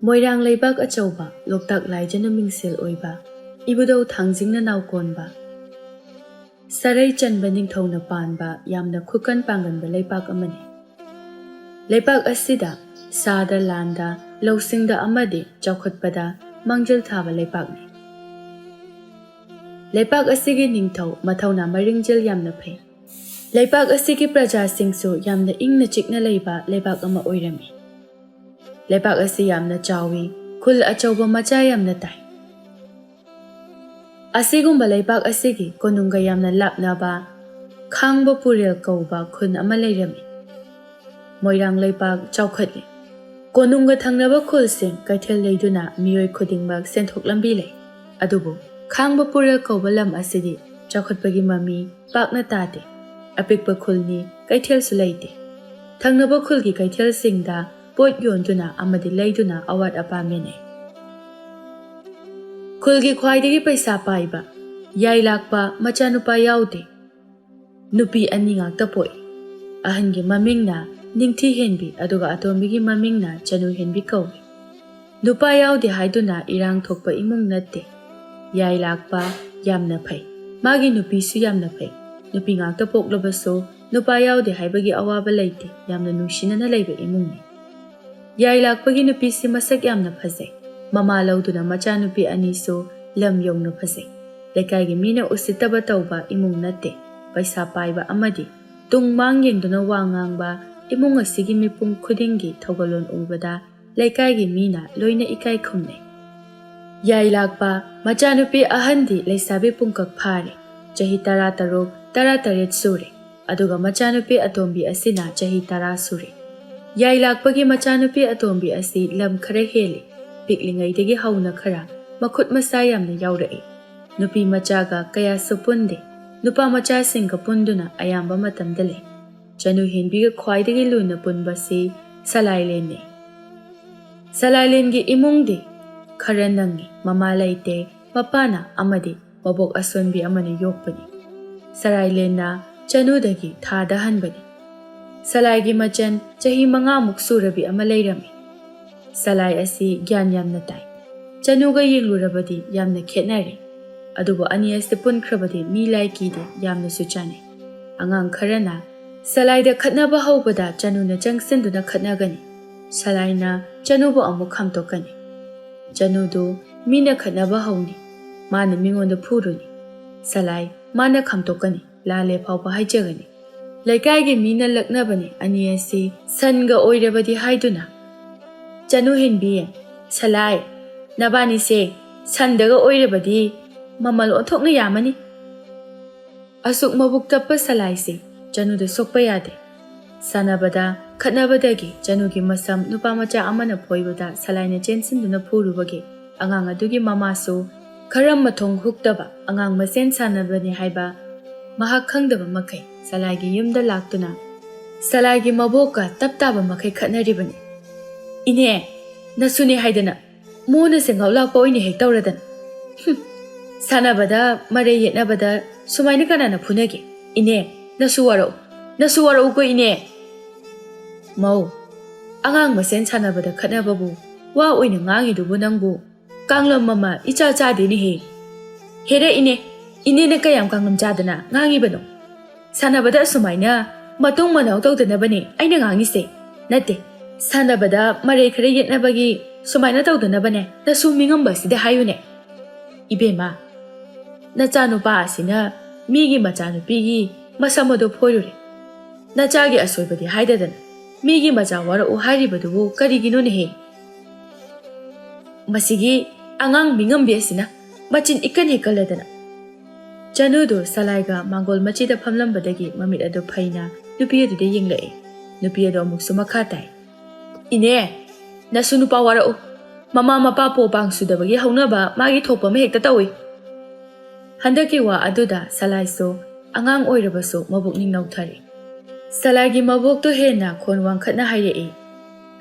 Moirang leibak achauba loktak laijana mingsil oiba ibudau thangjingna naukonba sarai chanba ningthona panba yamna khukan panganba leipak amani leipak asida sada landa lausingda amadi chawkhatpada mangjal thaba leipakni leipak asigi ningthau mathauna maringjal yamna phai leipak asigi praja singsu yamna ingna chikna leiba leipak ama oirami leipak asi yamna chawi khul achauba macha yamna tai asigumba leipak asigi konunga yamna lapnaba khangba purel kauba khun ama leirami moirang leipak chawkhatli konunga thangnaba khulsing kaithel leiduna miyoi khudingmak senthok lambi lei adubu khangba purel kauba lam asidi chawkhatpagi mami pakna tade apikpa khulni kaithel su leite thangnaba khulgi kaithel singda pot yonduna amadi leiduna awat apamene khulgi khwaidagi paisa paiba yai lakpa machanupa yaude nupi ani ngakta poi ahangi mamingna ningthi henbi aduga atombigi mamingna chanu henbi kawi nupa yaude haiduna irang thokpa imung natte yai lakpa yamna phai magi nupi su yamna phai nupi ngakta poklobaso nupa yaude haibagi awaba leite yamna nungsinana leiba imungni yai lakpagi nupi si masak yamna phajai mama lauduna macha nupi ani so lam yongna phajai lekai mina usitaba tauba imung natte paisa paiba amadi tungmang yengduna wangangba imung asigi mipum khudingi thogalon ubada lekai mina loina ikai khumne yai lakpa macha nupi ahandi leisabi pungkak phare chahi tara tarok tara taret sure aduga macha nupi atombi asina chahi tara sure yai lakpagi machanupi atombi asi lam khara heli piklingaidagi hauna khara makhut masa yamna yaurai nupi machaga kaya supunde nupa macha singga punduna ayamba matamdale chanu henbiga khwaidagi luna punbasi salailene salailengi imungde khara nangi mama laite mapana amadi mabok asonbi amana yokpani salailena chanudagi thada hanbani Salaigi machan chahi manga muksurabi ama leirami salai asi gyan yamna tai chanuga yenglurabadi yamna khetnari adugo ani asti punkrabadi mi laiki de yamna suchane angang kharana salai da khatnaba hawbada chanuna changsinduna khatnagani salaina chanubo amu khamtokani chanudu mina khatnaba hawni mana mingonda phuruni salai mana khamtokani lale phawba haijagani Laikai mina laknabani ani asi sanga oirabadi haiduna chanu henbiye salai nabani se sandaga oirabadi mamal onthokna yamani asuk mabuk tappa salai se chanu da sokpa yade sanabada khatnabadagi chanu gi masam nupa macha amana phoibada salai na chensinduna phurubagi angang adugi mama so kharam mathong huktaba angang masen sanabani haiba mahak khangdaba makai salagi yumda laktuna salagi maboka taptaba makai khatnaribani ine nasune haidana mona sengau lakpa oine hek tawradana sanabada mare yetnabada sumaina kanana phunage ine nasuwaro ko ine mau angang masen sanabada khatnababu wa oine ngangi dubu nangbu kanglam mama icha cha de ni he here ine na kayam kanglam chadana ngangi bano sanabada sumaina matung manau tawdanabani aina ngangise nate sanabada mare khare yetnabagi sumaina tawdanabane na sumingamba sida hayune ibema nachanupa asina migi machanupigi masamodo phoirure nachagi asoibadi haidadana migi macha wara u haribadu karigino ne he masigi angang mingam besina machin ikan hekaladana Chanudu salaiga mangol machida phamlambadagi mamit adu phaina nupi adu de yinglai nupi adu amuk suma khatai ine nasu nupa wara u mama mapa po bang sudabagi haunaba magi thokpa me hekta tawi handaki wa aduda salai so angang oirabaso mabuk ning nauthari salagi mabuk to hena khonwang khatna haire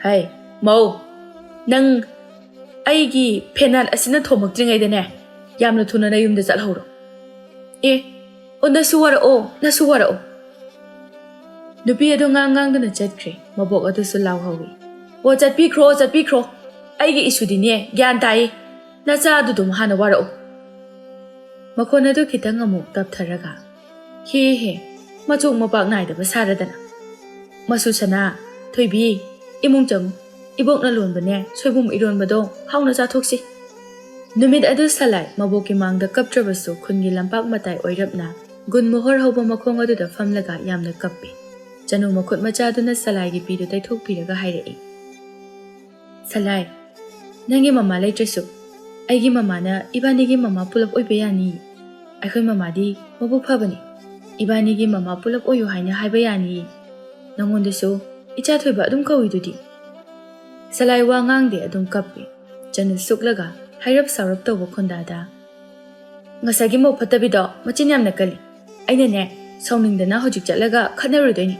hai mau nang aigi phenal asina thomak tringai dane yamna thuna na yumda chalhoro nasuwara o nupi adu ngang duna chatkre mabok adu su law hawi o chatpi khro ꯑꯩꯒꯤ ꯏꯁꯨꯗꯤꯅꯦ ꯒ꯭ꯌꯥꯟ ꯇꯥꯏ ꯅꯆꯥ ꯑꯗꯨꯗꯨꯝ ꯍꯥꯟꯅ ꯋꯥꯔꯛꯎ ꯃꯈꯣꯟ ꯑꯗꯨ ꯈꯤꯇꯪ ꯑꯃꯨꯛ ꯇꯞꯊꯔꯒ ꯍꯦ ꯃꯆꯣꯛ ꯃꯄꯥꯛ ꯅꯥꯏꯗꯕ ꯁꯥꯔꯗꯅ ꯃꯁꯨ ꯁꯅꯥ ꯊꯣꯏꯕꯤ ꯏꯃꯨꯡ ꯆꯪꯉꯨ ꯏꯕꯣꯛꯅ ꯂꯣꯟꯕꯅꯦ ꯁꯣꯏꯕꯨꯝ ꯏꯔꯣꯟꯕꯗꯣ ꯍꯥꯎꯅ ꯆꯥꯊꯣꯛꯁꯤ ꯅꯨꯃꯤꯠ ꯑꯗꯨ ꯁꯂꯥꯏ ꯃꯕꯣꯛꯀꯤ ꯃꯥꯡꯗ ꯀꯞꯇ꯭ꯔꯕꯁꯨ ꯈꯨꯟꯒꯤ ꯂꯝꯄꯥꯛ ꯃꯇꯥꯏ ꯑꯣꯏꯔꯞꯅ ꯒꯨꯟ ꯃꯣꯍꯣꯔ ꯍꯧꯕ ꯃꯈꯣꯡ ꯑꯗꯨꯗ ꯐꯝꯂꯒ ꯌꯥꯝꯅ ꯀꯞꯄꯤ ꯆꯅꯨ ꯃꯈꯨꯠ ꯃꯆꯥꯗꯨꯅ ꯁꯂꯥꯏꯒꯤ ꯄꯤꯗꯨ ꯇꯩꯊꯣꯛꯄꯤꯔꯒ ꯍꯥꯏꯔꯛꯏ ꯁꯂꯥꯏ ꯅꯪꯒꯤ ꯃꯃꯥ ꯂꯩꯇ꯭ꯔꯁꯨ ꯑꯩꯒꯤ ꯃꯃꯥꯅ ꯏꯕꯥꯅꯤꯒꯤ ꯃꯃꯥ ꯄꯨꯂꯞ ꯑꯣꯏꯕ ꯌꯥꯅꯤ ꯑꯩꯈꯣꯏ ꯃꯃꯥꯗꯤ ꯃꯕꯨꯛ ꯐꯕꯅꯤ ꯏꯕꯥꯅꯤꯒꯤ ꯃꯃꯥ ꯄꯨꯂꯞ ꯑꯣꯏꯌꯨ ꯍꯥꯏꯅ ꯍꯥꯏꯕ ꯌꯥꯅꯤ ꯅꯪꯉꯣꯟꯗꯁꯨ ꯏꯆꯥ ꯊꯣꯏꯕ ꯑꯗꯨꯝ ꯀꯧꯏꯗꯨꯗꯤ ꯁꯂꯥꯏ ꯋꯥ ꯉꯥꯡꯗꯦ ꯑꯗꯨꯝ ꯀꯞꯄꯤ ꯆꯅꯨ ꯁꯨꯛꯂꯒ ꯍꯥꯏꯔꯞ ꯁꯥꯎꯔꯞ ꯇꯧꯕ ꯈꯣꯟꯗꯥꯗ ꯉꯁꯥꯏꯒꯤ ꯃꯧ ꯐꯠꯇꯕꯤꯗꯣ ꯃꯆꯤꯟ ꯌꯥꯝꯅ ꯀꯜꯂꯤ ꯑꯩꯅꯅꯦ ꯁꯥꯎꯅꯤꯡꯗꯅ ꯍꯧꯖꯤꯛ ꯆꯠꯂꯒ ꯈꯠꯅꯔꯨꯗꯣꯏꯅꯤ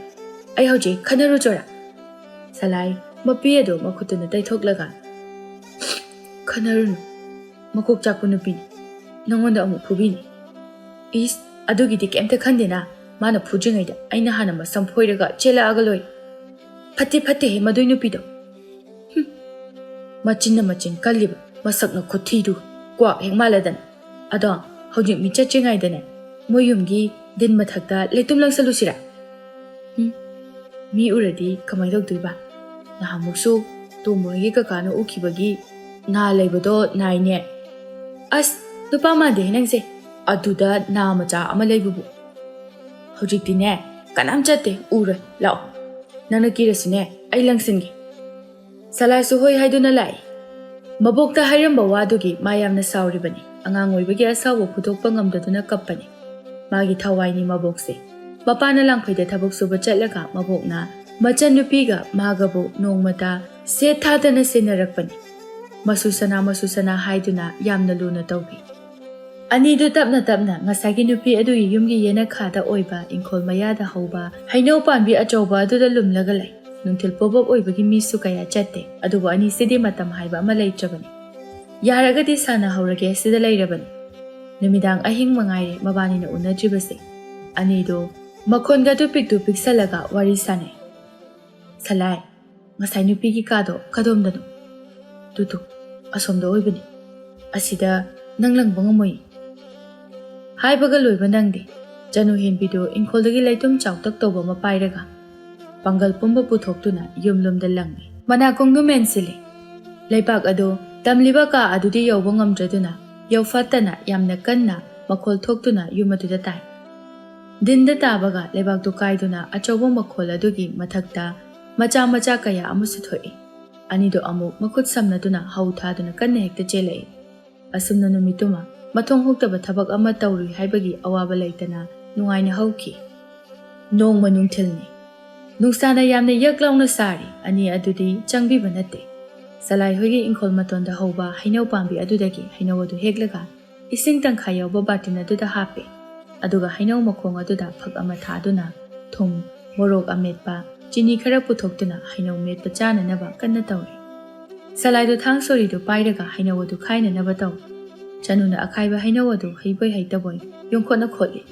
ꯑꯩ ꯍꯧꯖꯤꯛ ꯈꯠꯅꯔꯨꯖꯣꯔꯥ ꯁꯂꯥꯏ ꯃꯄꯤ ꯑꯗꯨ ꯃꯈꯨꯠꯇꯨꯅ ꯇꯩꯊꯣꯛꯂꯒ ꯈꯠꯅꯔꯨꯅꯨ ꯃꯀꯣꯛ ꯆꯥꯛꯄ ꯅꯨꯄꯤꯅꯤ ꯅꯪꯉꯣꯟꯗ ꯑꯃꯨꯛ ꯐꯨꯕꯤꯅꯤ ꯏꯁ ꯑꯗꯨꯒꯤꯗꯤ ꯀꯩꯝꯇ ꯈꯟꯗꯦꯅ ꯃꯥꯅ ꯐꯨꯗ꯭ꯔꯤꯉꯩꯗ ꯑꯩꯅ ꯍꯥꯟꯅ ꯃꯁꯝ ꯐꯣꯏꯔꯒ ꯆꯦꯜꯂꯛꯑꯒ ꯂꯣꯏ ꯐꯠꯇꯦꯍꯦ ꯃꯗꯨꯏ ꯅꯨꯄꯤꯗꯣ ꯃꯆꯤꯟꯅ ꯃꯆꯤꯟ ꯀꯜꯂꯤꯕ ꯃꯁꯛꯅ ꯈꯨꯊꯤꯗꯨ ꯀ꯭ꯋꯥꯛ ꯍꯦꯛ ꯃꯥꯜꯂꯗꯅ ꯑꯗꯣ ꯍꯧꯖꯤꯛ ꯃꯤ ꯆꯠꯇ꯭ꯔꯤꯉꯩꯗꯅꯦ ꯃꯣꯏ ꯌꯨꯝꯒꯤ ꯗꯤꯟ ꯃꯊꯛꯇ ꯂꯩꯇꯨꯝ ꯂꯪꯁꯜꯂꯨꯁꯤꯔꯥ ꯃꯤ ꯎꯔꯗꯤ ꯀꯃꯥꯏꯅ ꯇꯧꯗꯣꯏꯕ ꯅꯍꯥꯟꯃꯨꯛꯁꯨ ꯇꯣꯝꯕꯣꯏꯒꯤ ꯀꯀꯥꯅ ꯎꯈꯤꯕꯒꯤ ꯅꯥ ꯂꯩꯕꯗꯣ ꯅꯥꯏꯅꯦ ꯑꯁ ꯅꯨꯄꯥ ꯃꯥꯟꯗꯦ ꯅꯪꯁꯦ ꯑꯗꯨꯗ ꯅꯥ ꯃꯆꯥ ꯑꯃ ꯂꯩꯕꯕꯨ ꯍꯧꯖꯤꯛꯇꯤꯅꯦ ꯀꯅꯥꯝ ꯆꯠꯇꯦ ꯎꯔꯣꯏ ꯂꯥꯛꯑꯣ ꯅꯪꯅ ꯀꯤꯔꯁꯨꯅꯦ ꯑꯩ ꯂꯪꯁꯤꯟꯒꯦ ꯁꯂꯥꯏꯁꯨ ꯍꯣꯏ ꯍꯥꯏꯗꯨꯅ ꯂꯥꯛꯏ ꯃꯕꯣꯛꯇ ꯍꯥꯏꯔꯝꯕ ꯋꯥꯗꯨꯒꯤ ꯃꯥ ꯌꯥꯝꯅ ꯁꯥꯎꯔꯤꯕꯅꯤ ꯑꯉꯥꯡ ꯑꯣꯏꯕꯒꯤ ꯑꯁꯥꯎꯕ ꯐꯨꯗꯣꯛꯄ ꯉꯝꯗꯗꯨꯅ ꯀꯞꯄꯅꯤ ꯃꯥꯒꯤ ꯊꯋꯥꯏꯅꯤ ꯃꯕꯣꯛꯁꯦ ꯃꯄꯥꯅ ꯂꯥꯡꯐꯩꯗ ꯊꯕꯛ ꯁꯨꯕ ꯆꯠꯂꯒ ꯃꯕꯣꯛꯅ ꯃꯆꯟꯅꯨꯄꯤꯒ ꯃꯥꯒꯕꯨ ꯅꯣꯡꯃꯇ ꯁꯦꯠ ꯊꯥꯗꯅ ꯁꯦꯟꯅꯔꯛꯄꯅꯤ ꯃꯁꯨ ꯁꯅꯥ ꯍꯥꯏꯗꯨꯅ ꯌꯥꯝꯅ ꯂꯨꯅ ꯇꯧꯕꯤ ꯑꯅꯤꯗꯨ ꯇꯞꯅ ꯇꯞꯅ ꯉꯁꯥꯏꯒꯤ ꯅꯨꯄꯤ ꯑꯗꯨꯒꯤ ꯌꯨꯝꯒꯤ ꯌꯦꯅꯈꯥꯗ ꯑꯣꯏꯕ ꯏꯪꯈꯣꯜ ꯃꯌꯥꯗ ꯍꯧꯕ ꯍꯩꯅꯧ ꯄꯥꯝꯕꯤ ꯑꯆꯧꯕ ꯑꯗꯨꯗ ꯂꯨꯝꯂꯒ ꯂꯩ ꯅꯨꯡꯊꯤꯜ ꯄꯣꯕꯣꯛ ꯑꯣꯏꯕꯒꯤ ꯃꯤꯁꯨ ꯀꯌꯥ ꯆꯠꯇꯦ ꯑꯗꯨꯕꯨ ꯑꯅꯤꯁꯤꯗꯤ ꯃꯇꯝ ꯍꯥꯏꯕ ꯑꯃ ꯂꯩꯇ꯭ꯔꯕꯅꯤ ꯌꯥꯔꯒꯗꯤ ꯁꯥꯟꯅꯍꯧꯔꯒꯦ ꯁꯤꯗ ꯂꯩꯔꯕꯅꯤ ꯅꯨꯃꯤꯗꯥꯡ ꯑꯍꯤꯡ ꯃꯉꯥꯏꯔꯦ ꯃꯕꯥꯅꯤꯅ ꯎꯅꯗ꯭ꯔꯤꯕꯁꯦ ꯑꯅꯤꯗꯣ ꯃꯈꯣꯟꯒꯗꯨ ꯄꯤꯛꯇꯨ ꯄꯤꯛꯁꯜꯂꯒ ꯋꯥꯔꯤ ꯁꯥꯟꯅꯩ ꯁꯂꯥꯏ ꯉꯁꯥꯏ ꯅꯨꯄꯤꯒꯤ ꯀꯥꯗꯣ ꯀꯗꯣꯝꯗꯅꯣ ꯇꯨꯇꯨ ꯑꯁꯣꯝꯗ ꯑꯣꯏꯕꯅꯤ ꯑꯁꯤꯗ ꯅꯪ ꯂꯪꯕ ꯉꯝꯃꯣꯏ ꯍꯥꯏꯕꯒ ꯂꯣꯏꯕ ꯅꯪꯗꯦ ꯆꯅꯨ ꯍꯦꯟꯕꯤꯗꯨ ꯏꯪꯈꯣꯜꯗꯒꯤ ꯂꯩꯇꯨꯝ ꯆꯥꯎꯇꯛ ꯇꯧꯕ ꯑꯃ ꯄꯥꯏꯔꯒ ꯄꯥꯡꯒꯜ ꯄꯨꯝꯕ ꯄꯨꯊꯣꯛꯇꯨꯅ ꯌꯨꯝꯂꯣꯝꯗ ꯂꯪꯉꯤ ꯃꯅꯥꯀꯣꯡꯗꯨ ꯃꯦꯟꯁꯤꯜꯂꯤ ꯂꯩꯕꯥꯛ ꯑꯗꯨ ꯇꯝꯂꯤꯕ ꯀꯥ ꯑꯗꯨꯗꯤ ꯌꯧꯕ ꯉꯝꯗ꯭ꯔꯗꯨꯅ ꯌꯧꯐꯠꯇꯅ ꯌꯥꯝꯅ ꯀꯟꯅ ꯃꯈꯣꯜ ꯊꯣꯛꯇꯨꯅ ꯌꯨꯝ ꯑꯗꯨꯗ ꯇꯥꯏ ꯗꯤꯟꯗ ꯇꯥꯕꯒ ꯂꯩꯕꯥꯛꯇꯨ ꯀꯥꯏꯗꯨꯅ ꯑꯆꯧꯕ ꯃꯈꯣꯜ ꯑꯗꯨꯒꯤ ꯃꯊꯛꯇ ꯃꯆꯥ ꯃꯆꯥ ꯀꯌꯥ ꯑꯃꯁꯨ ꯊꯣꯛꯏ ꯑꯅꯤꯗꯨ ꯑꯃꯨꯛ ꯃꯈꯨꯠ ꯁꯝꯅꯗꯨꯅ ꯍꯧ ꯊꯥꯗꯨꯅ ꯀꯟꯅ ꯍꯦꯛꯇ ꯆꯦꯜꯂꯛꯏ ꯑꯁꯨꯝꯅ ꯅꯨꯃꯤꯠꯇꯨꯃ ꯃꯊꯣꯡ ꯍꯨꯛꯇꯕ ꯊꯕꯛ ꯑꯃ ꯇꯧꯔꯨꯏ ꯍꯥꯏꯕꯒꯤ ꯑꯋꯥꯕ ꯂꯩꯇꯅ ꯅꯨꯡꯉꯥꯏꯅ ꯍꯧꯈꯤ ꯅꯣꯡꯃ ꯅꯨꯡꯊꯤꯜꯅꯤ ꯅꯨꯡꯁꯥꯅ ꯌꯥꯝꯅ ꯌꯛ ꯂꯥꯎꯅ ꯁꯥꯔꯤ ꯑꯅꯤ ꯑꯗꯨꯗꯤ ꯆꯪꯕꯤꯕ ꯅꯠꯇꯦ ꯁꯂꯥꯏ ꯍꯣꯏꯒꯤ ꯏꯪꯈꯣꯜ ꯃꯇꯣꯟꯗ ꯍꯧꯕ ꯍꯩꯅꯧ ꯄꯥꯝꯕꯤ ꯑꯗꯨꯗꯒꯤ ꯍꯩꯅꯧ ꯑꯗꯨ ꯍꯦꯛꯂꯒ ꯏꯁꯤꯡ ꯇꯪꯈꯥꯏ ꯌꯥꯎꯕ ꯕꯥꯔꯇꯤꯟ ꯑꯗꯨꯗ ꯍꯥꯞꯄꯤ ꯑꯗꯨꯒ ꯍꯩꯅꯧ ꯃꯈꯣꯡ ꯑꯗꯨꯗ ꯐꯛ ꯑꯃ ꯊꯥꯗꯨꯅ ꯊꯨꯝ ꯃꯣꯔꯣꯛ ꯑꯃꯦꯠꯄ ꯆꯤꯅꯤ ꯈꯔ ꯄꯨꯊꯣꯛꯇꯨꯅ ꯍꯩꯅꯧ ꯃꯦꯠꯄ ꯆꯥꯅꯅꯕ ꯀꯟꯅ ꯇꯧꯔꯤ ꯁꯂꯥꯏꯗꯨ ꯊꯥꯡ ꯁꯣꯔꯤꯗꯨ ꯄꯥꯏꯔꯒ ꯍꯩꯅꯧ ꯑꯗꯨ ꯈꯥꯏꯅꯅꯕ ꯇꯧꯏ ꯆꯅꯨꯅ ꯑꯈꯥꯏꯕ ꯍꯩꯅꯧ ꯑꯗꯨ ꯍꯩꯕꯣꯏ ꯍꯩꯇꯕꯣꯏ ꯌꯣꯡꯈꯣꯠꯅ ꯈꯣꯠꯂꯤ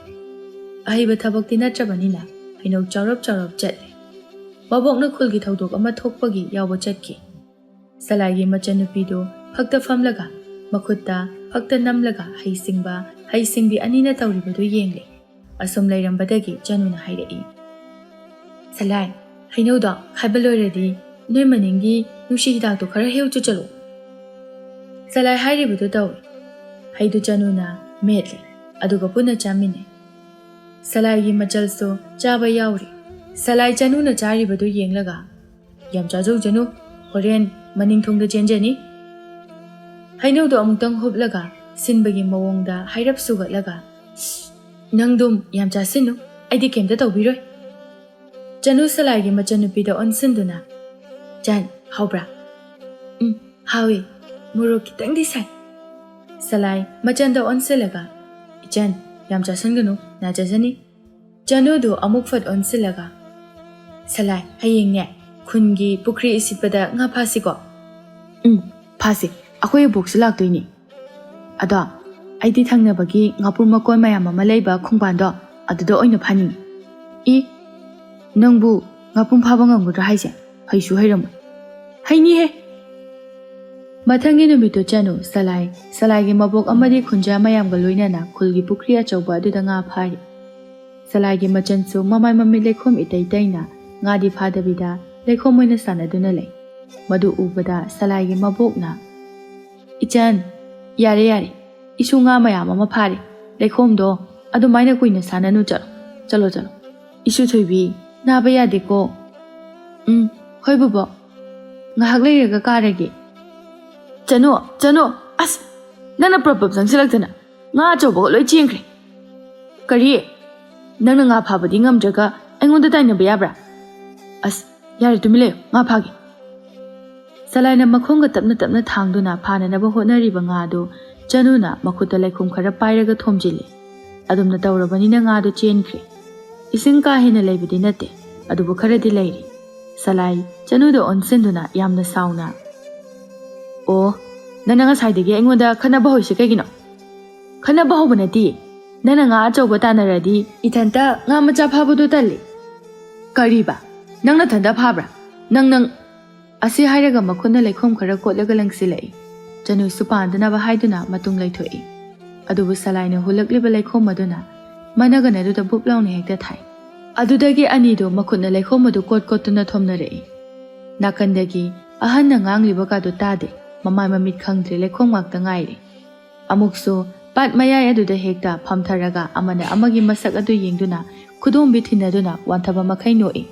ꯑꯍꯩꯕ ꯊꯕꯛꯇꯤ ꯅꯠꯇ꯭ꯔꯕꯅꯤꯅ ꯍꯩꯅꯧ ꯆꯥꯎꯔꯞ ꯆꯠꯂꯤ ꯃꯕꯣꯛꯅ ꯈꯨꯜꯒꯤ ꯊꯧꯗꯣꯛ ꯑꯃ ꯊꯣꯛꯄꯒꯤ ꯌꯥꯎꯕ ꯆꯠꯈꯤ ꯁꯂꯥꯏꯒꯤ ꯃꯆꯟꯅꯨꯄꯤꯗꯨ ꯐꯛꯇ ꯐꯝꯂꯒ ꯃꯈꯨꯠꯇ ꯐꯛꯇ ꯅꯝꯂꯒ ꯍꯩꯁꯤꯡꯕꯤ ꯑꯅꯤꯅ ꯇꯧꯔꯤꯕꯗꯨ ꯌꯦꯡꯂꯤ ꯑꯁꯨꯝ ꯂꯩꯔꯝꯕꯗꯒꯤ ꯆꯅꯨꯅ ꯍꯥꯏꯔꯛꯏ ꯁꯂꯥꯏ ꯍꯩꯅꯧꯗꯣ ꯈꯥꯏꯕ ꯂꯣꯏꯔꯗꯤ ꯅꯣꯏ ꯃꯅꯤꯡꯒꯤ ꯅꯨꯡꯁꯤ ꯍꯤꯗꯥꯛꯇꯣ ꯈꯔ ꯍꯦꯛꯎ ꯆꯠꯂꯨ ꯁꯂꯥꯏ ꯍꯥꯏꯔꯤꯕꯗꯨ ꯇꯧꯏ ꯍꯩꯗꯨ ꯆꯅꯨꯅ ꯃꯦꯠꯂꯤ ꯑꯗꯨꯒ ꯄꯨꯟꯅ ꯆꯥꯃꯤꯟꯅꯩ ꯁꯂꯥꯏꯒꯤ ꯃꯆꯜꯁꯨ ꯆꯥꯕ ꯌꯥꯎꯔꯤ ꯁꯂꯥꯏ ꯆꯅꯨꯅ ꯆꯥꯔꯤꯕꯗꯨ ꯌꯦꯡꯂꯒ ꯌꯥꯝ ꯆꯥꯖꯧꯖꯅꯨ ꯍꯣꯔꯦꯟ ꯃꯅꯤꯡ ꯊꯨꯡꯗ ꯆꯦꯟꯖꯅꯤ ꯍꯩꯅꯧꯗꯣ ꯑꯃꯨꯛꯇꯪ ꯍꯨꯞꯂꯒ ꯁꯤꯟꯕꯒꯤ ꯃꯑꯣꯡꯗ ꯍꯥꯏꯔꯞ ꯁꯨꯒꯠꯂꯒ ꯅꯪꯗꯨꯝ ꯌꯥꯝ ꯆꯥꯁꯤꯟꯅꯨ ꯑꯩꯗꯤ ꯀꯩꯝꯇ ꯇꯧꯕꯤꯔꯣꯏ ꯆꯅꯨ ꯁꯂꯥꯏꯒꯤ ꯃꯆꯟꯅꯨꯄꯤꯗ ꯑꯣꯟꯁꯤꯟꯗꯨꯅ ꯆꯟ ꯍꯥꯎꯕ꯭ꯔꯥ ꯍꯥꯎꯏ ꯃꯣꯔꯣꯛ ꯈꯤꯇꯪꯗꯤ ꯁꯥꯏ ꯁꯂꯥꯏ ꯃꯆꯟꯗ ꯑꯣꯟꯁꯤꯜꯂꯒ ꯏꯆꯟ ꯌꯥꯝ ꯆꯥꯁꯤꯟꯒꯅꯨ ꯅꯥꯖꯖꯅꯤ ꯆꯅꯨꯗꯨ ꯑꯃꯨꯛ ꯐꯠ ꯑꯣꯟꯁꯤꯜꯂꯒ ꯁꯂꯥꯏ ꯍꯌꯦꯡꯅꯦ ꯈꯨꯟꯒꯤ ꯄꯨꯈ꯭ꯔꯤ ꯏꯁꯤꯠꯄꯗ ꯉꯥ ꯐꯥꯁꯤꯀꯣ ꯐꯥꯁꯤ ꯑꯩꯈꯣꯏ ꯑꯕꯣꯛꯁꯨ ꯂꯥꯛꯇꯣꯏꯅꯤ ꯑꯗꯣ ꯑꯩꯗꯤ ꯊꯪꯅꯕꯒꯤ ꯉꯥꯄꯨꯔ ꯃꯀꯣꯟ ꯃꯌꯥꯝ ꯑꯃ ꯂꯩꯕ ꯈꯣꯡꯕꯥꯟꯗꯣ ꯑꯗꯨꯗ ꯑꯣꯏꯅ ꯐꯥꯅꯤꯡꯉꯤ ꯅꯪꯕꯨ ꯉꯥꯄꯨꯝ ꯐꯥꯕ ꯉꯝꯒꯗ꯭ꯔꯥ ꯍꯥꯏꯁꯦ ꯍꯩꯁꯨ ꯍꯩꯔꯝꯃꯣꯏ ꯍꯩꯅꯤꯍꯦ ꯃꯊꯪꯒꯤ ꯅꯨꯃꯤꯠꯇꯨ ꯆꯅꯨ ꯁꯂꯥꯏꯒꯤ ꯃꯕꯣꯛ ꯑꯃꯗꯤ ꯈꯨꯟꯖꯥ ꯃꯌꯥꯝꯒ ꯂꯣꯏꯅꯅ ꯈꯨꯜꯒꯤ ꯄꯨꯈ꯭ꯔꯤ ꯑꯆꯧꯕ ꯑꯗꯨꯗ ꯉꯥ ꯐꯥꯔꯤ꯫ ꯁꯂꯥꯏꯒꯤ ꯃꯆꯟꯁꯨ ꯃꯃꯥꯏ ꯃꯃꯤꯠ ꯂꯩꯈꯣꯝ ꯏꯇꯩ ꯇꯩꯅ ꯉꯥꯗꯤ ꯐꯥꯗꯕꯤꯗ ꯂꯩꯈꯣꯝ ꯑꯣꯏꯅ ꯁꯥꯟꯅꯗꯨꯅ ꯂꯩ꯫ ꯃꯗꯨ ꯎꯕꯗ ꯁꯂꯥꯏꯒꯤ ꯃꯕꯣꯛꯅ "ꯏꯆꯟ, ꯌꯥꯔꯦ, ꯏꯁꯨ ꯉꯥ ꯃꯌꯥꯝ ꯑꯃ ꯐꯥꯔꯤ, ꯂꯩꯈꯣꯝꯗꯣ ꯑꯗꯨꯃꯥꯏꯅ ꯀꯨꯏꯅ ꯁꯥꯟꯅꯅꯨ, ꯆꯠꯂꯣ, ꯏꯁꯨ ꯊꯣꯏꯕꯤ, ꯅꯥꯕ ꯌꯥꯗꯦꯀꯣ." "ꯍꯣꯏ ꯕꯣꯕꯣꯛ, ꯉꯥꯏꯍꯥꯛ ꯂꯩꯔꯒ ꯀꯥꯔꯒꯦ." "ꯆꯅꯨ, ꯑꯁ, ꯅꯪꯅ ꯄ꯭ꯔꯞ ꯆꯪꯁꯤꯜꯂꯛꯇꯅ ꯉꯥ ꯑꯆꯧꯕꯒ ꯂꯣꯏ ꯆꯦꯟꯈ꯭ꯔꯦ." "ꯀꯔꯤ? ꯅꯪꯅ ꯉꯥ ꯐꯥꯕꯗꯤ ꯉꯝꯗ꯭ꯔꯒ ꯑꯩꯉꯣꯟꯗ ꯇꯥꯏꯅꯕ ꯌꯥꯕ꯭ꯔꯥ?" "ꯑꯁ, ꯌꯥꯔꯦ, ꯇꯨꯃꯤꯟ ꯂꯩꯌꯨ, ꯉꯥ ꯐꯥꯒꯦ." ꯁꯂꯥꯏꯅ ꯃꯈꯣꯡꯒ ꯇꯞꯅ ꯊꯥꯡꯗꯨꯅ ꯐꯥꯅꯅꯕ ꯍꯣꯠꯅꯔꯤꯕ ꯉꯥꯗꯨ ꯆꯅꯨꯅ ꯃꯈꯨꯠꯇ ꯂꯩꯈꯣꯝ ꯈꯔ ꯄꯥꯏꯔꯒ ꯊꯣꯝꯖꯤꯜꯂꯤ꯫ ꯑꯗꯨꯝꯅ ꯇꯧꯔꯕꯅꯤꯅ ꯉꯥꯗꯨ ꯆꯦꯟꯈ꯭ꯔꯦ꯫ ꯏꯁꯤꯡ ꯀꯥ ꯍꯦꯟꯅ ꯂꯩꯕꯗꯤ ꯅꯠꯇꯦ, ꯑꯗꯨꯕꯨ ꯈꯔꯗꯤ ꯂꯩꯔꯤ꯫ ꯁꯂꯥꯏ ꯆꯅꯨꯗ ꯑꯣꯟꯁꯤꯟꯗꯨꯅ ꯌꯥꯝꯅ ꯁꯥꯎꯅ, "ꯑꯣ, ꯅꯪꯅ ꯉꯁꯥꯏꯗꯒꯤ ꯑꯩꯉꯣꯟꯗ ꯈꯠꯅꯕ ꯍꯧꯔꯤꯁꯦ ꯀꯩꯒꯤꯅꯣ?" "ꯈꯠꯅꯕ ꯍꯧꯕ ꯅꯠꯇꯤꯌꯦ, ꯅꯪꯅ ꯉꯥ ꯑꯆꯧꯕ ꯇꯥꯟꯅꯔꯗꯤ ꯏꯊꯟꯇ ꯉꯥ ꯃꯆꯥ ꯐꯥꯕꯗꯨ ꯇꯜꯂꯤ." "ꯀꯔꯤꯕ? ꯅꯪ ꯅꯊꯟꯇ ꯐꯥꯕ꯭ꯔꯥ? ꯅꯪ ꯑꯁꯤ ꯍꯥꯏꯔꯒ ꯃꯈꯨꯠꯅ ꯂꯩꯈꯣꯝ ꯈꯔ ꯀꯣꯠꯂꯒ ꯂꯪꯁꯤꯜꯂꯛꯏ꯫ ꯆꯅꯨꯁꯨ ꯄꯥꯟꯗꯅꯕ ꯍꯥꯏꯗꯨꯅ ꯃꯇꯨꯡ ꯂꯩꯊꯣꯛꯏ꯫ ꯑꯗꯨꯕꯨ ꯁꯂꯥꯏꯅ ꯍꯨꯜꯂꯛꯂꯤꯕ ꯂꯩꯈꯣꯝ ꯑꯗꯨꯅ ꯃꯅꯒꯟ ꯑꯗꯨꯗ ꯕꯨꯞ ꯂꯥꯎꯅ ꯍꯦꯛꯇ ꯊꯥꯏ꯫ ꯑꯗꯨꯗꯒꯤ ꯑꯅꯤꯗꯨ ꯃꯈꯨꯠꯅ ꯂꯩꯈꯣꯝ ꯑꯗꯨ ꯀꯣꯠꯇꯨꯅ ꯊꯣꯝꯅꯔꯛꯏ꯫ ꯅꯥꯀꯟꯗꯒꯤ ꯑꯍꯟꯅ ꯉꯥꯡꯂꯤꯕꯒꯗꯨ ꯇꯥꯗꯦ, ꯃꯃꯥꯏ ꯃꯃꯤꯠ ꯈꯪꯗ꯭ꯔꯦ, ꯂꯩꯈꯣꯝ ꯉꯥꯛꯇ ꯉꯥꯏꯔꯦ꯫ ꯑꯃꯨꯛꯁꯨ ꯄꯥꯠ ꯃꯌꯥꯏ ꯑꯗꯨꯗ ꯍꯦꯛꯇ ꯐꯝꯊꯔꯒ ꯑꯃꯅ ꯑꯃꯒꯤ ꯃꯁꯛ ꯑꯗꯨ ꯌꯦꯡꯗꯨꯅ ꯈꯨꯗꯣꯝꯕꯤ ꯊꯤꯟꯅꯗꯨꯅ ꯋꯥꯟꯊꯕ ꯃꯈꯩ ꯅꯣꯛꯏ꯫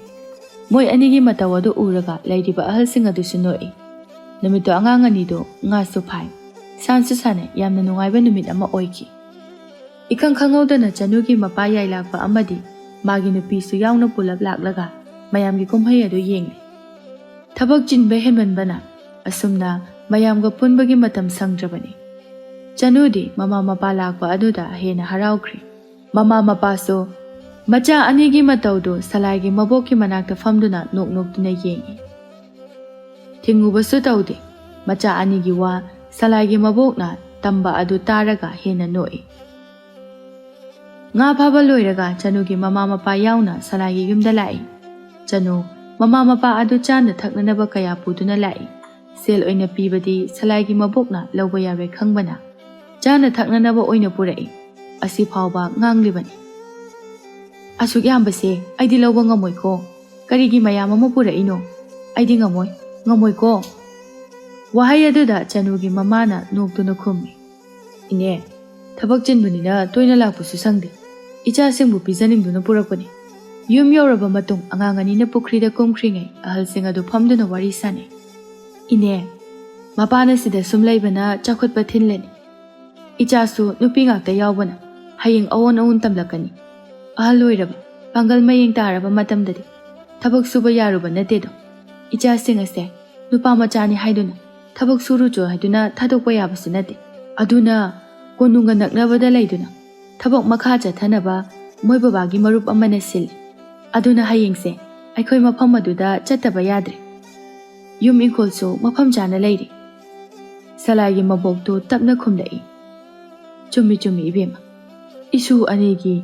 ꯃꯣꯏ ꯑꯅꯤꯒꯤ ꯃꯇꯧ ꯑꯗꯨ ꯎꯔꯒ ꯂꯩꯔꯤꯕ ꯑꯍꯜꯁꯤꯡ ꯑꯗꯨꯁꯨ ꯅꯣꯛꯏ꯫ ꯅꯨꯃꯤꯠꯇꯨ ꯑꯉꯥꯡ ꯑꯅꯤꯗꯨ ꯉꯥꯁꯨ ꯐꯥꯏ, ꯁꯥꯟꯁꯨ ꯁꯥꯟꯅꯩ, ꯌꯥꯝꯅ ꯅꯨꯡꯉꯥꯏꯕ ꯅꯨꯃꯤꯠ ꯑꯃ ꯑꯣꯏꯈꯤ꯫ ꯏꯈꯪ ꯈꯪꯍꯧꯗꯅ ꯆꯅꯨꯒꯤ ꯃꯄꯥ ꯌꯥꯏꯂꯥꯛꯄ ꯑꯃꯗꯤ ꯃꯥꯒꯤ ꯅꯨꯄꯤꯁꯨ ꯌꯥꯎꯅ ꯄꯨꯂꯞ ꯂꯥꯛꯂꯒ ꯃꯌꯥꯝꯒꯤ ꯀꯨꯝꯍꯩ ꯑꯗꯨ ꯌꯦꯡꯂꯤ꯫ ꯊꯕꯛ ꯆꯤꯟꯕ ꯍꯦꯟꯃꯟꯕꯅ ꯑꯁꯨꯝꯅ ꯃꯌꯥꯝꯒ ꯄꯨꯟꯕꯒꯤ ꯃꯇꯝ ꯁꯪꯗ꯭ꯔꯕꯅꯤ꯫ ꯆꯅꯨꯗꯤ ꯃꯃꯥ ꯃꯄꯥ ꯂꯥꯛꯄ ꯑꯗꯨꯗ ꯍꯦꯟꯅ ꯍꯔꯥꯎꯈ꯭ꯔꯦ꯫ ꯃꯃꯥ ꯃꯄꯥꯁꯨ ꯃꯆꯥ ꯑꯅꯤꯒꯤ ꯃꯇꯧꯗꯨ ꯁꯂꯥꯏꯒꯤ ꯃꯕꯣꯛꯀꯤ ꯃꯅꯥꯛꯇ ꯐꯝꯗꯨꯅ ꯅꯣꯛꯇꯨꯅ ꯌꯦꯡꯉꯤ꯫ ꯊꯤꯡꯉꯨꯕꯁꯨ ꯇꯧꯗꯦ꯫ ꯃꯆꯥ ꯑꯅꯤꯒꯤ ꯋꯥ ꯁꯂꯥꯏꯒꯤ ꯃꯕꯣꯛꯅ ꯇꯝꯕ ꯑꯗꯨ ꯇꯥꯔꯒ ꯍꯦꯟꯅ ꯅꯣꯛꯏ꯫ ꯉꯥ ꯐꯥꯕ ꯂꯣꯏꯔꯒ ꯆꯅꯨꯒꯤ ꯃꯃꯥ ꯃꯄꯥ ꯌꯥꯎꯅ ꯁꯂꯥꯏꯒꯤ ꯌꯨꯝꯗ ꯂꯥꯛꯏ꯫ ꯆꯅꯨ ꯃꯃꯥ ꯃꯄꯥ ꯑꯗꯨ ꯆꯥꯅ ꯊꯛꯅꯅꯕ ꯀꯌా ꯄꯨꯗꯨꯅ ꯂꯥꯛꯏ꯫ ꯁꯦꯜ ꯑꯣꯏꯅ ꯄꯤꯕꯗꯤ ꯁꯂꯥꯏꯒꯤ ꯃꯕꯣꯛꯅ ꯂꯧꯕ ꯌꯥꯔꯣꯏ ꯈꯪꯕꯅ ꯆꯥꯅ ꯊꯛꯅꯅꯕ ꯑꯣꯏꯅ ꯄꯨꯔꯛꯏ꯫ ꯑꯁꯤ ꯐꯥꯎꯕ ꯉꯥꯡꯂꯤꯕꯅꯤ, "ꯑꯁꯨꯛ ꯌꯥꯝꯕꯁꯦ ꯑꯩꯗꯤ ꯂꯧꯕ ꯉꯝꯃꯣꯏꯀꯣ, ꯀꯔꯤꯒꯤ ꯃꯌꯥꯝ ꯑꯃ ꯄꯨꯔꯛꯏꯅꯣ? ꯑꯩꯗꯤ ꯉꯝꯃꯣꯏꯀꯣ." ꯋꯥꯍꯩ ꯑꯗꯨꯗ ꯆꯅꯨꯒꯤ ꯃꯃꯥꯅ ꯅꯣꯛꯇꯨꯅ ꯈꯨꯝꯃꯤ, "ꯏꯅꯦ, ꯊꯕꯛ ꯆꯤꯟꯕꯅꯤꯅ ꯇꯣꯏꯅ ꯂꯥꯛꯄꯁꯨ ꯁꯪꯗꯦ, ꯏꯆꯥꯁꯤꯡꯕꯨ ꯄꯤꯖꯅꯤꯡꯗꯨꯅ ꯄꯨꯔꯛꯄꯅꯤ." ꯌꯨꯝ ꯌꯧꯔꯕ ꯃꯇꯨꯡ ꯑꯉꯥꯡ ꯑꯅꯤꯅ ꯄꯨꯈ꯭ꯔꯤꯗ ꯀꯨꯝꯈ꯭ꯔꯤꯉꯩ ꯑꯍꯜꯁꯤꯡ ꯑꯗꯨ ꯐꯝꯗꯨꯅ ꯋꯥꯔꯤ ꯁꯥꯟꯅꯩ꯫ "ꯏꯅꯦ, ꯃꯄꯥꯅ ꯁꯤꯗ ꯁꯨꯝ ꯂꯩꯕꯅ ꯆꯥꯎꯈꯠꯄ ꯊꯤꯜꯂꯅꯤ. ꯏꯆꯥꯁꯨ ꯅꯨꯄꯤ ꯉꯥꯛꯇ ꯌꯥꯎꯕꯅ ꯍꯌꯦꯡ ꯑꯑꯣꯟ ꯑꯑꯣꯟ ꯇꯝꯂꯛꯀꯅꯤ. ꯑꯍꯜ ꯑꯣꯏꯔꯕ, ꯄꯥꯡꯒꯜ ꯃꯌꯦꯡ ꯇꯥꯔꯕ ꯃꯇꯝꯗꯗꯤ ꯊꯕꯛ ꯁꯨꯕ ꯌꯥꯔꯨꯕ ꯅꯠꯇꯦꯗꯣ. ꯏꯆꯥꯁꯤꯡ ꯑꯁꯦ ꯅꯨꯄꯥ ꯃꯆꯥꯅꯤ ꯍꯥꯏꯗꯨꯅꯊꯕꯛ ꯁꯨꯔꯨꯆꯣ ꯍꯥꯏꯗꯨꯅ ꯊꯥꯗꯣꯛꯄ ꯌꯥꯕꯁꯨ ꯅꯠꯇꯦ. ꯑꯗꯨꯅ ꯀꯣꯅꯨꯡꯒ ꯅꯛꯅꯕꯗ ꯂꯩꯗꯨꯅ ꯊꯕꯛ ꯃꯈꯥ ꯆꯠꯊꯅꯕ ꯃꯣꯏ ꯕꯕꯥꯒꯤ ꯃꯔꯨꯞ ꯑꯃꯅ ꯁꯤꯜꯂꯤ. ꯑꯗꯨꯅ ꯍꯌꯦꯡꯁꯦ ꯑꯩꯈꯣꯏ ꯃꯐꯝ ꯑꯗꯨꯗ ꯆꯠꯇꯕ ꯌꯥꯗ꯭ꯔꯦ. ꯌꯨꯝ ꯏꯪꯈꯣꯜꯁꯨꯃꯐꯝ ꯆꯥꯅ ꯂꯩꯔꯤ." ꯁꯂꯥꯏꯒꯤ ꯃꯕꯣꯛꯇꯨ ꯇꯞꯅ ꯈꯨꯝꯂꯛꯏ, "ꯆꯨꯝꯃꯤ ꯏꯕꯦꯝꯃ, ꯏꯁꯨ ꯑꯅꯤꯒꯤ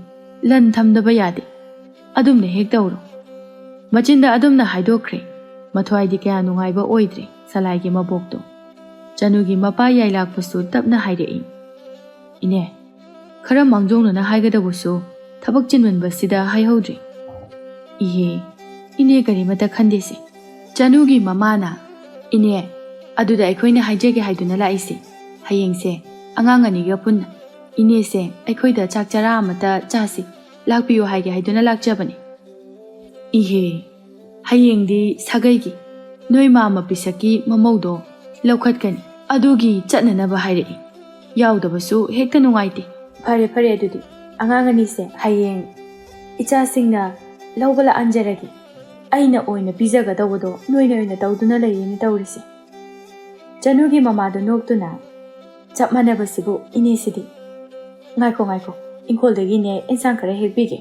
ꯂꯟ ꯊꯝꯗꯕ ꯌꯥꯗꯦ. ꯑꯗꯨꯝꯅ ꯍꯦꯛ ꯇꯧꯔꯣ." ꯃꯆꯤꯟꯗ ꯑꯗꯨꯝꯅ ꯍꯥꯏꯗꯣꯛꯈ꯭ꯔꯦ꯫ ꯃꯊ꯭ꯋꯥꯏꯗꯤ ꯀꯌꯥ ꯅꯨꯡꯉꯥꯏꯕ ꯑꯣꯏꯗ꯭ꯔꯦ ꯁꯂꯥꯏꯒꯤ ꯃꯕꯣꯛꯇꯣ꯫ ꯆꯅꯨꯒꯤ ꯃꯄꯥ ꯌꯥꯏꯂꯥꯛꯄꯁꯨ ꯇꯞꯅ ꯍꯥꯏꯔꯛꯏ, "ꯏꯅꯦ, ꯈꯔ ꯃꯥꯡꯖꯧꯅꯅ ꯍꯥꯏꯒꯗꯧꯕꯁꯨ ꯊꯕꯛ ꯆꯤꯟꯃꯟꯕꯁꯤꯗ ꯍꯥꯏꯍꯧꯗ꯭ꯔꯤ." "ꯏꯍꯦ, ꯏꯅꯦ ꯀꯔꯤꯃꯇ ꯈꯟꯗꯦꯁꯦ." ꯆꯅꯨꯒꯤ ꯃꯃꯥꯅ, "ꯏꯅꯦ, ꯑꯗꯨꯗ ꯑꯩꯈꯣꯏꯅ ꯍꯥꯏꯖꯒꯦ ꯍꯥꯏꯗꯨꯅ ꯂꯥꯛꯏꯁꯦ. ꯍꯌꯦꯡꯁꯦ ꯑꯉꯥꯡ ꯑꯅꯤꯒ ꯄꯨꯟꯅ ꯏꯅꯦꯁꯦ ꯑꯩꯈꯣꯏꯗ ꯆꯥꯛ ꯆꯔꯥ ꯑꯃꯇ ꯆꯥꯁꯤ ꯂꯥꯛꯄꯤꯌꯨ ꯍꯥꯏꯒꯦ ꯍꯥꯏꯗꯨꯅ ꯂꯥꯛꯆꯕꯅꯤ." "ꯏꯍꯦ, ꯍꯌꯦꯡꯗꯤ ꯁꯥꯒꯩꯒꯤ ꯅꯣꯏ ꯃꯥꯃ ꯄꯤꯁꯛꯀꯤ ꯃꯃꯧꯗꯣ ꯂꯧꯈꯠꯀꯅꯤ, ꯑꯗꯨꯒꯤ ꯆꯠꯅꯅꯕ ꯍꯥꯏꯔꯛꯏ. ꯌꯥꯎꯗꯕꯁꯨ ꯍꯦꯛꯇ ꯅꯨꯡꯉꯥꯏꯇꯦ." "ꯐꯔꯦ ꯑꯗꯨꯗꯤ ꯑꯉꯥꯡ ꯑꯅꯤꯁꯦ ꯍꯌꯦꯡ ꯏꯆꯥꯁꯤꯡꯅ ꯂꯧꯕ ꯂꯥꯛꯍꯟꯖꯔꯒꯦ. ꯑꯩꯅ ꯑꯣꯏꯅ ꯄꯤꯖꯒꯗꯧꯕꯗꯣ ꯅꯣꯏꯅ ꯑꯣꯏꯅ ꯇꯧꯗꯨꯅ ꯂꯩꯌꯦꯅꯦ ꯇꯧꯔꯤꯁꯦ." ꯆꯅꯨꯒꯤ ꯃꯃꯥꯗꯨ ꯅꯣꯛꯇꯨꯅ, "ꯆꯞ ꯃꯥꯟꯅꯕꯁꯤꯕꯨ ꯏꯅꯦꯁꯤꯗꯤ. ꯉꯥꯏꯈꯣ, ꯏꯪꯈꯣꯜꯗꯒꯤꯅꯦ ꯑꯦꯟꯁꯥꯡ ꯈꯔ ꯍꯦꯛꯄꯤꯒꯦ."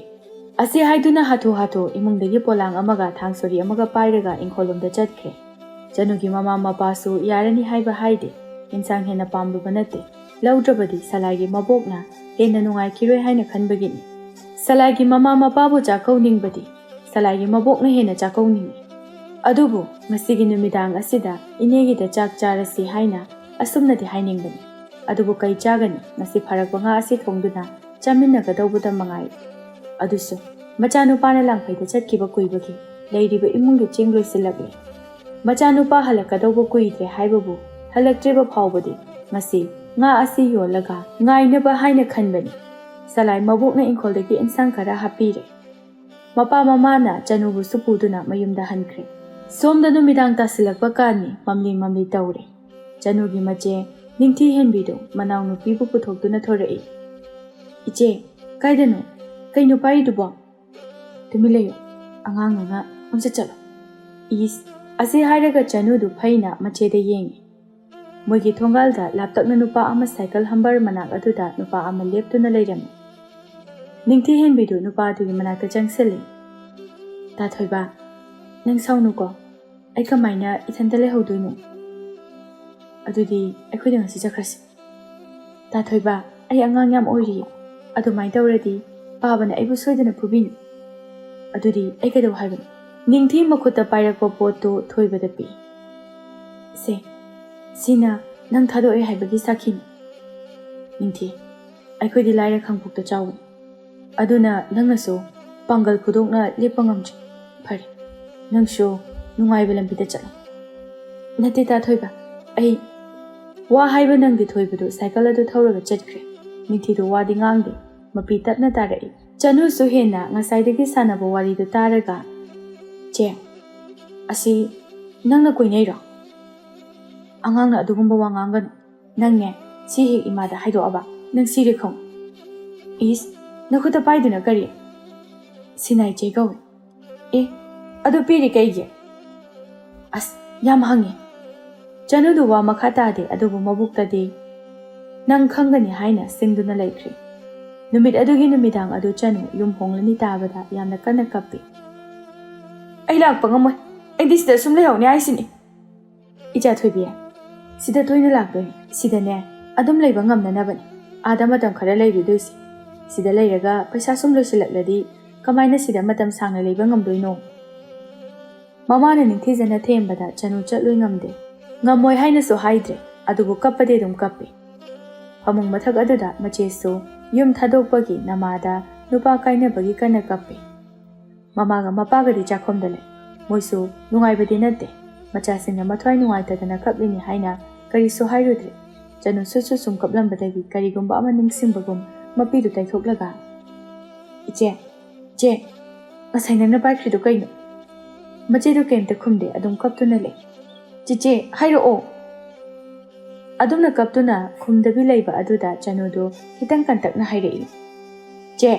ꯑꯁꯤ ꯍꯥꯏꯗꯨꯅ ꯍꯥꯊꯨ ꯏꯃꯨꯡꯗꯒꯤ ꯄꯣꯂꯥꯡ ꯑꯃꯒ ꯊꯥꯡ ꯁꯣꯔꯤ ꯑꯃꯒ ꯄꯥꯏꯔꯒ ꯏꯪꯈꯣꯜꯂꯣꯝꯗ ꯆꯠꯈ꯭ꯔꯦ꯫ ꯆꯅꯨꯒꯤ ꯃꯃꯥ ꯃꯄꯥꯁꯨ ꯌꯥꯔꯅꯤ ꯍꯥꯏꯕ ꯍꯥꯏꯗꯦ. ꯏꯟꯁꯥꯡ ꯍꯦꯟꯅ ꯄꯥꯝꯂꯨꯕ ꯅꯠꯇꯦ, ꯂꯧꯗ꯭ꯔꯕꯗꯤ ꯁꯂꯥꯏꯒꯤ ꯃꯕꯣꯛꯅ ꯍꯦꯟꯅ ꯅꯨꯡꯉꯥꯏꯈꯤꯔꯣꯏ ꯍꯥꯏꯅ ꯈꯟꯕꯒꯤꯅꯤ. ꯁꯂꯥꯏꯒꯤ ꯃꯃꯥ ꯃꯄꯥꯕꯨ ꯆꯥꯛꯀꯧꯅꯤꯡꯕꯗꯤ ꯁꯂꯥꯏꯒꯤ ꯃꯕꯣꯛꯅ ꯍꯦꯟꯅ ꯆꯥꯛꯀꯧꯅꯤꯡꯉꯤ. ꯑꯗꯨꯕꯨ ꯉꯁꯤꯒꯤ ꯅꯨꯃꯤꯗꯥꯡ ꯑꯁꯤꯗ ꯏꯅꯦꯒꯤꯗ ꯆꯥꯛ ꯆꯥꯔꯁꯤ ꯍꯥꯏꯅ ꯑꯁꯨꯝꯅꯗꯤ ꯍꯥꯏꯅꯤꯡꯕꯅꯤ ꯑꯗꯨꯕꯨ ꯀꯩ ꯆꯥꯒꯅꯤ ꯉꯁꯤ ꯐꯔꯛꯄ ꯉꯥ ꯑꯁꯤ ꯊꯣꯡꯗꯨꯅ ꯆꯥꯃꯤꯟꯅꯒꯗꯧꯕꯗ ꯃꯉꯥꯏ ꯑꯗꯨꯁꯨ ꯃꯆꯥꯅꯨꯄꯥꯅ ꯂꯥꯡꯐꯩꯗ ꯆꯠꯈꯤꯕ ꯀꯨꯏꯕꯒꯤ ꯂꯩꯔꯤꯕ ꯏꯃꯨꯡꯒꯤ ꯆꯦꯡ ꯂꯣꯏꯁꯤꯜꯂꯛꯂꯦ ꯃꯆꯥꯅꯨꯄꯥ ꯍꯜꯂꯛꯀꯗꯧꯕ ꯀꯨꯏꯗ꯭ꯔꯦ ꯍꯥꯏꯕꯕꯨ ꯍꯜꯂꯛꯇ꯭ꯔꯤꯕ ꯐꯥꯎꯕꯗꯤ ꯉꯁꯤ ꯉꯥ ꯑꯁꯤ ꯌꯣꯜꯂꯒ ꯉꯥꯏꯅꯕ ꯍꯥꯏꯅ ꯈꯟꯕꯅꯤ ꯁꯂꯥꯏ ꯃꯕꯣꯛꯅ ꯏꯪꯈꯣꯜꯗꯒꯤ ꯏꯟꯁꯥꯡ ꯈꯔ ꯍꯥꯞꯄꯤꯔꯦ ꯃꯄꯥ ꯃꯃꯥꯅ ꯆꯅꯨꯕꯨꯁꯨ ꯄꯨꯗꯨꯅ ꯃꯌꯨꯝꯗ ꯍꯟꯈ꯭ꯔꯦ ꯁꯣꯝꯗ ꯅꯨꯃꯤꯗꯥꯡ ꯇꯥꯁꯤꯜꯂꯛꯄ ꯀꯥꯟꯅꯤ ꯃꯝꯂꯤ ꯃꯝꯂꯤ ꯇꯧꯔꯦ ꯆꯅꯨꯒꯤ ꯃꯆꯦ ꯅꯤꯡꯊꯤꯍꯦꯟꯕꯤꯗꯨ ꯃꯅꯥꯎꯅꯨꯄꯤꯕꯨ ꯄꯨꯊꯣꯛꯇꯨꯅ ꯊꯣꯔꯛꯏ ꯏꯆꯦ ꯀꯥꯏꯗꯅꯣ ꯀꯩꯅꯣ ꯄꯥꯏꯔꯤꯗꯨꯕꯣ ꯇꯨꯃꯤꯟ ꯂꯩꯌꯨ ꯑꯉꯥꯡꯅ ꯄꯪꯆꯠ ꯆꯠꯂꯣ ꯏꯁ ꯑꯁꯤ ꯍꯥꯏꯔꯒ ꯆꯅꯨꯗꯨ ꯐꯩꯅ ꯃꯆꯦꯗ ꯌꯦꯡꯉꯤ ꯃꯣꯏꯒꯤ ꯊꯣꯡꯒꯥꯜꯗ ꯂꯥꯞꯇꯛꯅ ꯅꯨꯄꯥ ꯑꯃ ꯁꯥꯏꯀꯜ ꯍꯝꯕꯔ ꯃꯅꯥꯛ ꯑꯗꯨꯗ ꯅꯨꯄꯥ ꯑꯃ ꯂꯦꯞꯇꯨꯅ ꯂꯩꯔꯝꯃꯤ ꯅꯤꯡꯊꯤꯍꯦꯟꯕꯤꯗꯨ ꯅꯨꯄꯥ ꯑꯗꯨꯒꯤ ꯃꯅꯥꯛꯇ ꯆꯪꯁꯤꯜꯂꯤ ꯇꯥꯊꯣꯏꯕ ꯅꯪ ꯁꯥꯎꯅꯨꯀꯣ ꯑꯩ ꯀꯃꯥꯏꯅ ꯏꯊꯟꯇ ꯂꯩꯍꯧꯗꯣꯏꯅꯣ ꯑꯗꯨꯗꯤ ꯑꯩꯈꯣꯏꯗ ꯉꯁꯤ ꯆꯠꯈ꯭ꯔꯁꯤ ꯇꯥꯊꯣꯏꯕ ꯑꯩ ꯑꯉꯥꯡ ꯌꯥꯝ ꯑꯣꯏꯔꯤꯌꯦ ꯑꯗꯨꯃꯥꯏꯅ ꯇꯧꯔꯗꯤ ꯄꯥꯕꯅ ꯑꯩꯕꯨ ꯁꯣꯏꯗꯅ ꯐꯨꯕꯤꯅꯤ ꯑꯗꯨꯗꯤ ꯑꯩ ꯀꯩꯗꯧ ꯍꯥꯏꯕꯅꯣ ꯅꯤꯡꯊꯤ ꯃꯈꯨꯠꯇ ꯄꯥꯏꯔꯛꯄ ꯄꯣꯠꯇꯨ ꯊꯣꯏꯕꯗ ꯄꯤ ꯁꯦ ꯁꯤꯅ ꯅꯪ ꯊꯥꯗꯣꯛꯑꯦ ꯍꯥꯏꯕꯒꯤ ꯁꯥꯈꯤꯅꯤ ꯅꯤꯡꯊꯤ ꯑꯩꯈꯣꯏꯗꯤ ꯂꯥꯏꯔ ꯈꯥꯡꯄꯣꯛꯇ ꯆꯥꯎꯕꯅꯤ ꯑꯗꯨꯅ ꯅꯪꯅꯁꯨ ꯄꯥꯡꯒꯜ ꯐꯨꯗꯣꯛꯅ ꯂꯦꯞꯄ ꯉꯝꯗ꯭ꯔꯤ ꯐꯔꯦ ꯅꯪꯁꯨ ꯅꯨꯡꯉꯥꯏꯕ ꯂꯝꯕꯤꯗ ꯆꯠꯂꯣ ꯅꯠꯇꯦ ꯇꯥꯊꯣꯏꯕ ꯑꯩ ꯋꯥ ꯍꯥꯏꯕ ꯅꯪꯗꯤ ꯊꯣꯏꯕꯗꯨ ꯁꯥꯏꯀꯜ ꯑꯗꯨ ꯊꯧꯔꯒ ꯆꯠꯈ꯭ꯔꯦ ꯅꯤꯡꯊꯤꯗꯨ ꯋꯥꯗꯤ ꯉꯥꯡꯗꯦ ꯃꯄꯤ ꯇꯞꯅ ꯇꯥꯔꯛꯏ ꯆꯅꯨꯁꯨ ꯍꯦꯟꯅ ꯉꯁꯥꯏꯗꯒꯤ ꯁꯥꯟꯅꯕ ꯋꯥꯔꯤꯗꯨ ꯇꯥꯔꯒ ꯆꯦ ꯑꯁꯤ ꯅꯪꯅ ꯀꯣꯏꯅꯩꯔꯣ ꯑꯉꯥꯡꯅ ꯑꯗꯨꯒꯨꯝꯕ ꯋꯥ ꯉꯥꯡꯒꯅꯨ ꯅꯪꯅꯦ ꯁꯤ ꯍꯦꯛ ꯏꯃꯥꯗ ꯍꯥꯏꯗꯣꯛꯑꯕ ꯅꯪ ꯁꯤꯔꯦ ꯈꯪ ꯏꯁ ꯅꯈꯨꯠꯇ ꯄꯥꯏꯗꯨꯅ ꯀꯔꯤ ꯁꯤꯅꯥꯏꯆꯦ ꯀꯧꯏ ꯑꯦ ꯑꯗꯨ ꯄꯤꯔꯤ ꯀꯩꯒꯤ ꯑꯁ ꯌꯥꯝ ꯍꯪꯉꯤ ꯆꯅꯨꯗꯨ ꯋꯥ ꯃꯈꯥ ꯇꯥꯗꯦ ꯑꯗꯨꯕꯨ ꯃꯕꯨꯛꯇꯗꯤ ꯅꯪ ꯈꯪꯒꯅꯤ ꯍꯥꯏꯅ ꯁꯤꯡꯗꯨꯅ ꯂꯩꯈ꯭ꯔꯦ ꯅꯨꯃꯤꯠ ꯑꯗꯨꯒꯤ ꯅꯨꯃꯤꯗꯥꯡ ꯑꯗꯨ ꯆꯅꯨ ꯌꯨꯝ ꯍꯣꯡꯂꯅꯤ ꯇꯥꯕꯗ ꯌꯥꯝꯅ ꯀꯟꯅ ꯀꯞꯄꯤ ꯑꯩ ꯂꯥꯛꯄ ꯉꯝꯃꯣꯏ ꯑꯩꯗꯤ ꯁꯤꯗ ꯁꯨꯝ ꯂꯩꯍꯧꯅꯤ ꯍꯥꯏꯁꯤꯅꯤ ꯏꯆꯥ ꯊꯣꯏꯕꯤ ꯁꯤꯗ ꯇꯣꯏꯅ ꯂꯥꯛꯇꯣꯏꯅꯤ ꯁꯤꯗꯅꯦ ꯑꯗꯨꯝ ꯂꯩꯕ ꯉꯝꯅꯅꯕꯅꯤ ꯑꯥꯗ ꯃꯇꯝ ꯈꯔ ꯂꯩꯔꯨꯗꯣꯏꯁꯤ ꯁꯤꯗ ꯂꯩꯔꯒ ꯄꯩꯁꯥ ꯁꯨꯝ ꯂꯣꯏꯁꯤꯜꯂꯛꯂꯗꯤ ꯀꯃꯥꯏꯅ ꯁꯤꯗ ꯃꯇꯝ ꯁꯥꯡꯅ ꯂꯩꯕ ꯉꯝꯗꯣꯏꯅꯣ ꯃꯃꯥꯅ ꯅꯤꯡꯊꯤꯖꯅ ꯊꯦꯝꯕꯗ ꯆꯅꯨ ꯆꯠꯂꯣꯏ ꯉꯝꯗꯦ ꯉꯝꯃꯣꯏ ꯍꯥꯏꯅꯁꯨ ꯍꯥꯏꯗ꯭ꯔꯦ ꯑꯗꯨꯕꯨ ꯀꯞꯄꯗꯤ ꯑꯗꯨꯝ ꯀꯞꯄꯤ ꯐꯃꯨꯡ ꯃꯊꯛ ꯑꯗꯨꯗ ꯃꯆꯦꯁꯨ ꯌꯨꯝ ꯊꯥꯗꯣꯛꯄꯒꯤ ꯅꯃꯥꯗ ꯅꯨꯄꯥ ꯀꯥꯏꯅꯕꯒꯤ ꯀꯟꯅ ꯀꯞꯄꯤ ꯃꯃꯥꯒ ꯃꯄꯥꯒꯗꯤ ꯆꯥꯛꯈꯨꯝꯗ ꯂꯩ ꯃꯣꯏꯁꯨ ꯅꯨꯡꯉꯥꯏꯕꯗꯤ ꯅꯠꯇꯦ ꯃꯆꯥꯁꯤꯡꯅ ꯃꯊ꯭ꯋꯥꯏ ꯅꯨꯡꯉꯥꯏꯇꯗꯅ ꯀꯞꯂꯤꯅꯤ ꯍꯥꯏꯅ ꯀꯔꯤꯁꯨ ꯍꯥꯏꯔꯨꯗ꯭ꯔꯦ ꯆꯅꯨꯁꯨ ꯁꯨꯝ ꯀꯞꯂꯝꯕꯗꯒꯤ ꯀꯔꯤꯒꯨꯝꯕ ꯑꯃ ꯅꯤꯡꯁꯤꯡꯕꯒꯨꯝ ꯃꯄꯤꯗꯨ ꯇꯩꯊꯣꯛꯂꯒ ꯏꯆꯦ ꯉꯁꯥꯏ ꯅꯪꯅ ꯄꯥꯏꯈ꯭ꯔꯤꯗꯣ ꯀꯩꯅꯣ ꯃꯆꯦꯗꯨ ꯀꯩꯝꯇ ꯈꯨꯝꯗꯦ ꯑꯗꯨꯝ ꯀꯞꯇꯨꯅ ꯂꯩ ꯆꯤꯆꯦ ꯍꯥꯏꯔꯛꯑꯣ ꯑꯗꯨꯝꯅ ꯀꯞꯇꯨꯅ ꯈꯨꯝꯗꯕꯤ ꯂꯩꯕ ꯑꯗꯨꯗ ꯆꯅꯨꯗꯨ ꯈꯤꯇꯪ ꯀꯟꯇꯛꯅ ꯍꯥꯏꯔꯛꯏ ꯆꯦ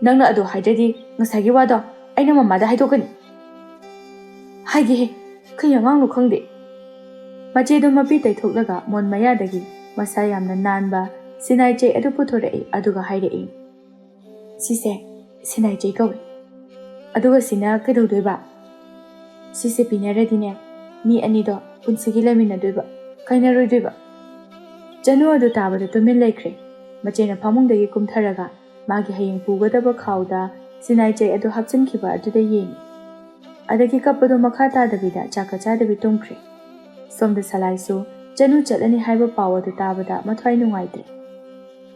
ꯅꯪꯅ ꯑꯗꯨ ꯍꯥꯏꯗ꯭ꯔꯗꯤ ꯉꯁꯥꯏꯒꯤ ꯋꯥꯗꯣ ꯑꯩꯅ ꯃꯃꯥꯗ ꯍꯥꯏꯗꯣꯛꯀꯅꯤ ꯍꯥꯏꯒꯦꯍꯦ ꯀꯩ ꯑꯉꯥꯡꯅꯣ ꯈꯪꯗꯦ ꯃꯆꯦꯗꯨ ꯃꯄꯤ ꯇꯩꯊꯣꯛꯂꯒ ꯃꯣꯟ ꯃꯌꯥꯗꯒꯤ ꯃꯁꯥ ꯌꯥꯝꯅ ナꯟꯕ ꯁꯤꯅꯥꯏꯆꯩ ꯑꯗꯨ ꯄꯨꯊꯣꯔꯛꯏ ꯑꯗꯨꯒ ꯍꯥꯏꯔꯛꯏ ꯁꯤꯁꯦ ꯁꯤꯅꯥꯏꯆꯩ ꯀꯧꯏ ꯑꯗꯨꯒ ꯁꯤꯅ ꯀꯩꯗꯧꯗꯣꯏꯕ ꯁꯤꯁꯦ ꯄꯤꯅꯔꯗꯤꯅꯦ ꯃꯤ ꯑꯅꯤꯗꯣ ꯄꯨꯟꯁꯤꯒꯤ ꯂꯩꯃꯤꯟꯅꯗꯣꯏꯕ ꯀꯥꯏꯅꯔꯣꯏꯗꯣꯏꯕ ꯆꯅꯨ ꯑꯗꯨ ꯇꯥꯕꯗ ꯇꯨꯃꯤꯟ ꯂꯩꯈ꯭ꯔꯦ ꯃꯆꯦꯅ ꯐꯃꯨꯡꯗꯒꯤ ꯀꯨꯝꯊꯔꯒ ꯃꯥꯒꯤ ꯍꯌꯦꯡ ꯄꯨꯒꯗꯕ ꯈꯥꯎꯗ ꯁꯤꯅꯥꯏꯆꯩ ꯑꯗꯨ ꯍꯥꯞꯆꯤꯟꯈꯤꯕ ꯑꯗꯨꯗ ꯌꯦꯡꯉꯤ ꯑꯗꯒꯤ ꯀꯞꯄꯗꯨ ꯃꯈꯥ ꯇꯥꯗꯕꯤꯗ ꯆꯥꯛꯀ ꯆꯥꯗꯕꯤ ꯇꯨꯝꯈ꯭ꯔꯦ ꯁꯣꯝꯗ ꯁꯂꯥꯏꯁꯨ ꯆꯅꯨ ꯆꯠꯂꯅꯤ ꯍꯥꯏꯕ ꯄꯥꯎ ꯑꯗꯨ ꯇꯥꯕꯗ ꯃꯊ꯭ꯋꯥꯏ ꯅꯨꯡꯉꯥꯏꯇ꯭ꯔꯦ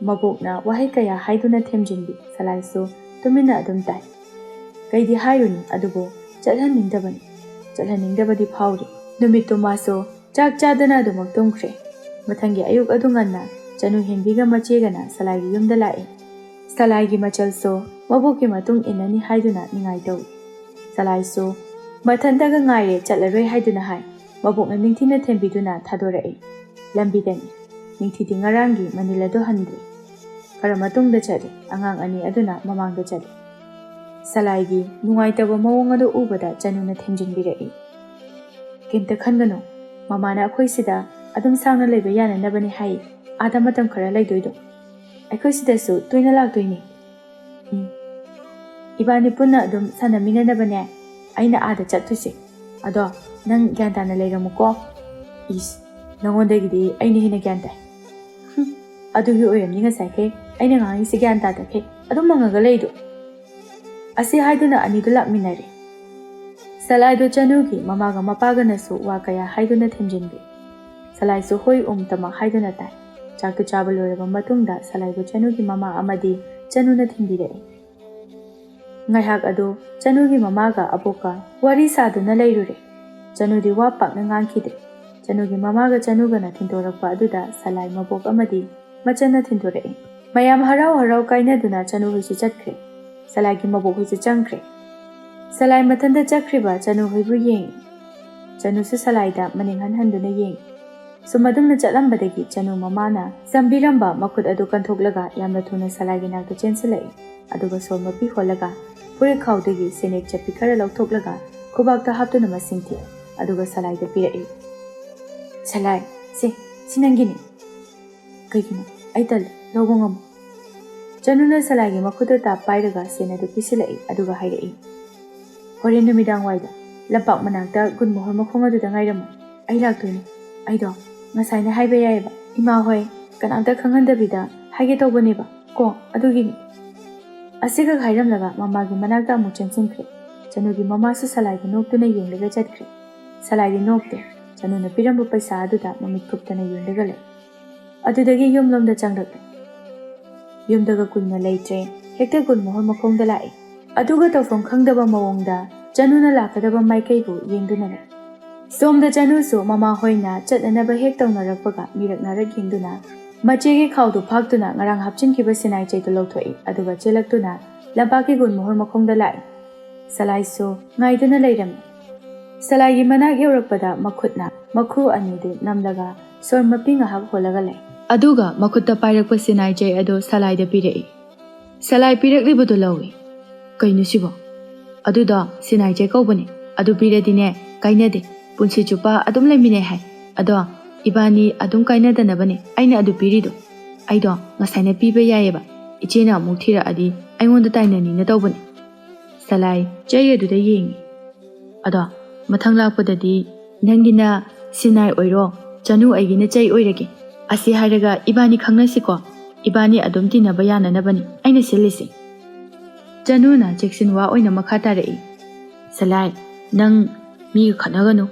ꯃꯕꯣꯛꯅ ꯋꯥꯍꯩ ꯀꯌꯥ ꯍꯥꯏꯗꯨꯅ ꯊꯦꯝꯖꯤꯟꯕꯤ ꯁꯂꯥꯏꯁꯨ ꯇꯨꯃꯤꯟꯅ ꯑꯗꯨꯝ ꯇꯥꯏ ꯀꯩꯗꯤ ꯍꯥꯏꯔꯨꯅꯤ ꯑꯗꯨꯕꯨ ꯆꯠꯍꯟꯅꯤꯡꯗꯕꯗꯤ ꯐꯥꯎꯔꯤ ꯅꯨꯃꯤꯠꯇꯨ ꯃꯥꯁꯨ ꯆꯥꯛ ꯆꯥꯗꯅ ꯑꯗꯨꯃꯛ ꯇꯨꯝꯈ꯭ꯔꯦ ꯃꯊꯪꯒꯤ ꯑꯌꯨꯛ ꯑꯗꯨ ꯉꯟꯅ ꯆꯅꯨ ꯍꯦꯟꯕꯤꯒ ꯃꯆꯦꯒꯅ ꯁꯂꯥꯏꯒꯤ ꯌꯨꯝꯗ ꯂꯥꯛꯏ ꯁꯂꯥꯏꯒꯤ ꯃꯆꯜꯁꯨ ꯃꯕꯣꯛꯀꯤ ꯃꯇꯨꯡ ꯏꯟꯅꯅꯤ ꯍꯥꯏꯗꯨꯅ ꯅꯤꯡꯉꯥꯏ ꯇꯧꯏ ꯁꯂꯥꯏꯁꯨ ꯃꯊꯟꯇꯒ ꯉꯥꯏꯔꯦ ꯆꯠꯂꯔꯣꯏ ꯍꯥꯏꯗꯨꯅ ꯍꯥꯏ ꯃꯕꯣꯛꯅ ꯅꯤꯡꯊꯤꯅ ꯊꯦꯝꯕꯤꯗꯨꯅ ꯊꯥꯗꯣꯔꯛꯏ ꯂꯝꯕꯤꯗꯅꯤ ꯅꯤꯡꯊꯤꯗꯤ ꯉꯔꯥꯡꯒꯤ ꯃꯅꯤꯜ ꯑꯗꯨ ꯍꯟꯗ꯭ꯔꯤ ꯈꯔ ꯃꯇꯨꯡꯗ ꯆꯠꯂꯤ ꯑꯉꯥꯡ ꯑꯅꯤ ꯑꯗꯨꯅ ꯃꯃꯥꯡꯗ ꯆꯠꯂꯤ ꯁꯂꯥꯏꯒꯤ ꯅꯨꯡꯉꯥꯏꯇꯕ ꯃꯑꯣꯡ ꯑꯗꯨ ꯎꯕꯗ ꯆꯅꯨꯅ ꯊꯦꯝꯖꯤꯟꯕꯤꯔꯛꯏ ꯀꯩꯝꯇ ꯈꯟꯒꯅꯨ ꯃꯃꯥꯅ ꯑꯩꯈꯣꯏ ꯁꯤꯗ ꯑꯗꯨꯝ ꯁꯥꯡꯅ ꯂꯩꯕ ꯌꯥꯅꯅꯕꯅꯤ ꯍꯥꯏ ꯑꯥꯗ ꯃꯇꯝ ꯈꯔ ꯂꯩꯗꯣꯏꯗꯣ ꯑꯩꯈꯣꯏ ꯁꯤꯗꯁꯨ ꯇꯣꯏꯅ ꯂꯥꯛꯇꯣꯏꯅꯤ ꯏꯕꯥꯅꯤ ꯄꯨꯟꯅ ꯑꯗꯨꯝ ꯁꯥꯟꯅꯃꯤꯟꯅꯅꯕꯅꯦ ꯑꯩꯅ ꯑꯥꯗ ꯆꯠꯇꯣꯏꯁꯦ ꯑꯗꯣ ꯅꯪ ꯒ꯭ꯌꯥꯟ ꯇꯥꯅ ꯂꯩꯔꯝꯃꯨꯀꯣ ꯏꯁ ꯅꯪꯉꯣꯟꯗꯒꯤꯗꯤ ꯑꯩꯅ ꯍꯦꯟꯅ ꯒ꯭ꯌꯥꯟ ꯇꯥꯏ ꯑꯗꯨꯒꯤ ꯑꯣꯏꯔꯝꯅꯤ ꯉꯁꯥꯏꯈꯩ ꯑꯩꯅ ꯉꯥꯡꯉꯤꯁꯤ ꯒ꯭ꯌꯥꯟ ꯇꯥꯗꯈꯩ ꯑꯗꯨꯝ ꯃꯪꯉꯒ ꯂꯩꯗꯣ ꯑꯁꯤ ꯍꯥꯏꯗꯨꯅ ꯑꯅꯤꯗꯨ ꯂꯥꯛꯃꯤꯟꯅꯔꯦ ꯁꯂꯥꯏꯗꯣ ꯆꯅꯨꯒꯤ ꯃꯃꯥꯒ ꯃꯄꯥꯒꯅꯁꯨ ꯋꯥ ꯀꯌꯥ ꯍꯥꯏꯗꯨꯅ ꯊꯦꯝꯖꯤꯟꯕꯤ Salaisu hoi tama haiduna tai. Chaktu chaba loiraba matungda Salaibu Chanugi mama amadi Chanuna thingbirai. Ngaihak adu Chanugi mamaga aboka wari saduna leirure. Chanudi wa pakna ngangkhidre. Chanugi mamaga Chanugana thindorakpa aduda Salai mabok amadi machana thindorai. Mayam harau kainaduna Chanu hoisu chatkre. Salaigi mabok hoisu changkre. Salai mathanda chakriba Chanu hoibu yengi. Chanu su Salaida maninghan handuna yengi. Sumadumna chatlambadagi Chanu mamana sambiramba makut adu kanthoklaga yamna thuna Salaigi nakta chensilai. Aduga solmapi holaga puri khawdagi senek chapi khara lauthoklaga khubakta haptuna masingthi. Aduga Salaida pirai. Salai, sinangini. Kaigino, aital, lobongam. Chanuna Salaigi makuta ta pairaga senadu pisilai aduga hairai. Horen numidang waida, lampak manakta gun mohor makhong aduda ngairamo. Ai laktuni, aido, ngasayna haiba yaiba. Ima hoi, kanangta khanghandabida haige tawbaniba. Ko, adugini. Asiga ghairamlaga mamagi manakta amu chansinkre. Chanugi mamasu Salaigi noktuna yenglaga chatkre. Salaigi nokte, Chanuna pirambu paisa aduda mamit kuptana yenglaga lai. Adudagi yumlomda changlakle. Yumdaga kuina leitre, hekta gun mohor makhongda lai. Aduga tawfam khangdaba mawongda Chanuna lakadaba maikaibu yengduna lai. Somda Chanusu mama hoina chatnanaba hek tawnarakpaga miraknarak yengduna machegi khawdu phaktuna ngarang hapchinkiba sinai chaitu lawthoi aduga chelaktuna lampaki gun mohor makhongda lai. Salaisu ngaiduna leiram. Salaigi manak yaurakpada makhutna makhu anidu namlaga sormapi ngahak holaga lai. Aduga makhutta pairakpa sinai chai adu Salaida pirai. Salai piraklibadu lawi. Kainu sibo. Aduda sinai chai kaubani. Adu piradine kainade punsi chupa adum laimine hai. Ado ibani adum kainadanabane aina adu pirido. Aido ngasaina piba yaiba. Ichena amuk thira adi aingonda tainani na tawbani. Salai chai aduda yengi. Ado mathang lakpadadi nangina sinai oiro Chanu aigina chai oirage. Asi hairaga ibani khangnasiko. Ibani adum tinaba yananabani aina silisi. Chanuna cheksinwa oina makha tarai. Salai nang mi khanaganu.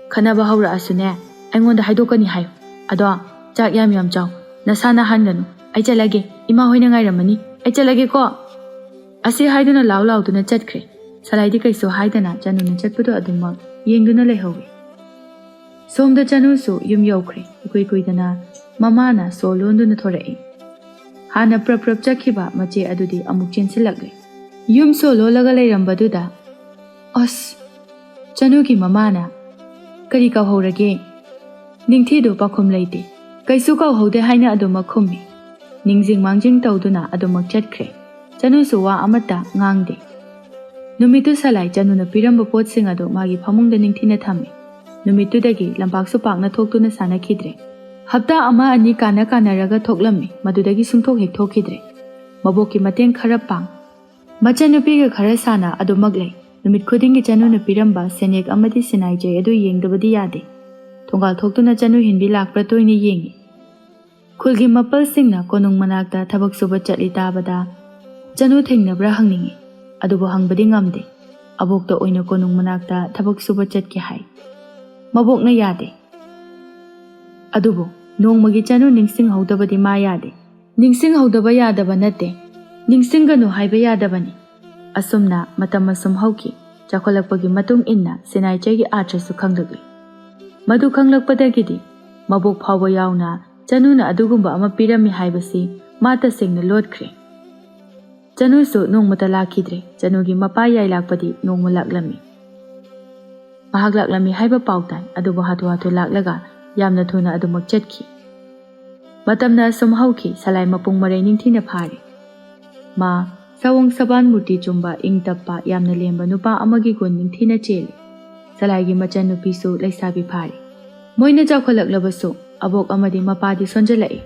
Khanaba haura asune aingonda haidokani hayo. Ado chak yam chaw nasana hanganu. Ai chalage ima hoina ngairamani. Ai chalage ko. Asi haiduna law duna chatkre. Salai di kaiso haidana Chanuna chatpudo adumma yengduna lehawi. Somda Chanusu yum yaukre. Kuidana mamana so londuna thorai. Hana prap chakhiba mache adudi amuk chensilakle. Yum so lolaga leirambaduda. Os Chanugi mamana kari kawhorage. Ningthidu pakhum leite. Kaisu kawhode haina aduma khummi. Ningjing mangjing tawduna adumak chatkre. Chanusu wa amata ngangde. Numitu Salai Chanuna piramba potsing adu magi phamungda ningthina thammi. Numitudagi lampaksu pakna thoktuna sanakhidre. Hapta ama ani kana raga thoklammi madudagi sungthok hek thokhidre. Maboki mateng khara pang. Machanupiga khara sana adu maglai. Numit khudingi Chanuna piramba senek amadi sinai jai adu yengdabadi yade. Thongal thoktuna Chanu hinbi lakpra toini yengi. Khulgi mapal singna konung manakta thabak suba chatli tabada Chanu thengnabra hangningi. Adubo hangbadi ngamde. Abokta oina konung manakta thabak suba chatki hai. Mabokna yade. Adubo nongmagi Chanu ningsing haudabadi ma yade. Ningsing haudaba yadaba nate. Ningsinganu haiba yadabani. Asumna matam asum hauki. Chakolakpagi matung inna sinai chagi atrasu khanglakli. Madu khanglakpadagidi mabok phawba yauna Chanuna adugumba ama pirami haibasi mata singna lodkre. Chanusu nongmata lakhidre. Chanugi mapa yai lakpadi nongma laklami. Mahak laklami haiba pautan adubo hatu laklaga yamna thuna adumak chatki. Matamna asum hauki Salai mapung marai ningthina phare. Ma sawong saban murti chumba ingtappa yamna lemba nupa amagi gun ningthina cheli. Salaigi machan nupisu laisabi phare. Moina chawkhalaklabasu abok amadi mapadi sonjalai.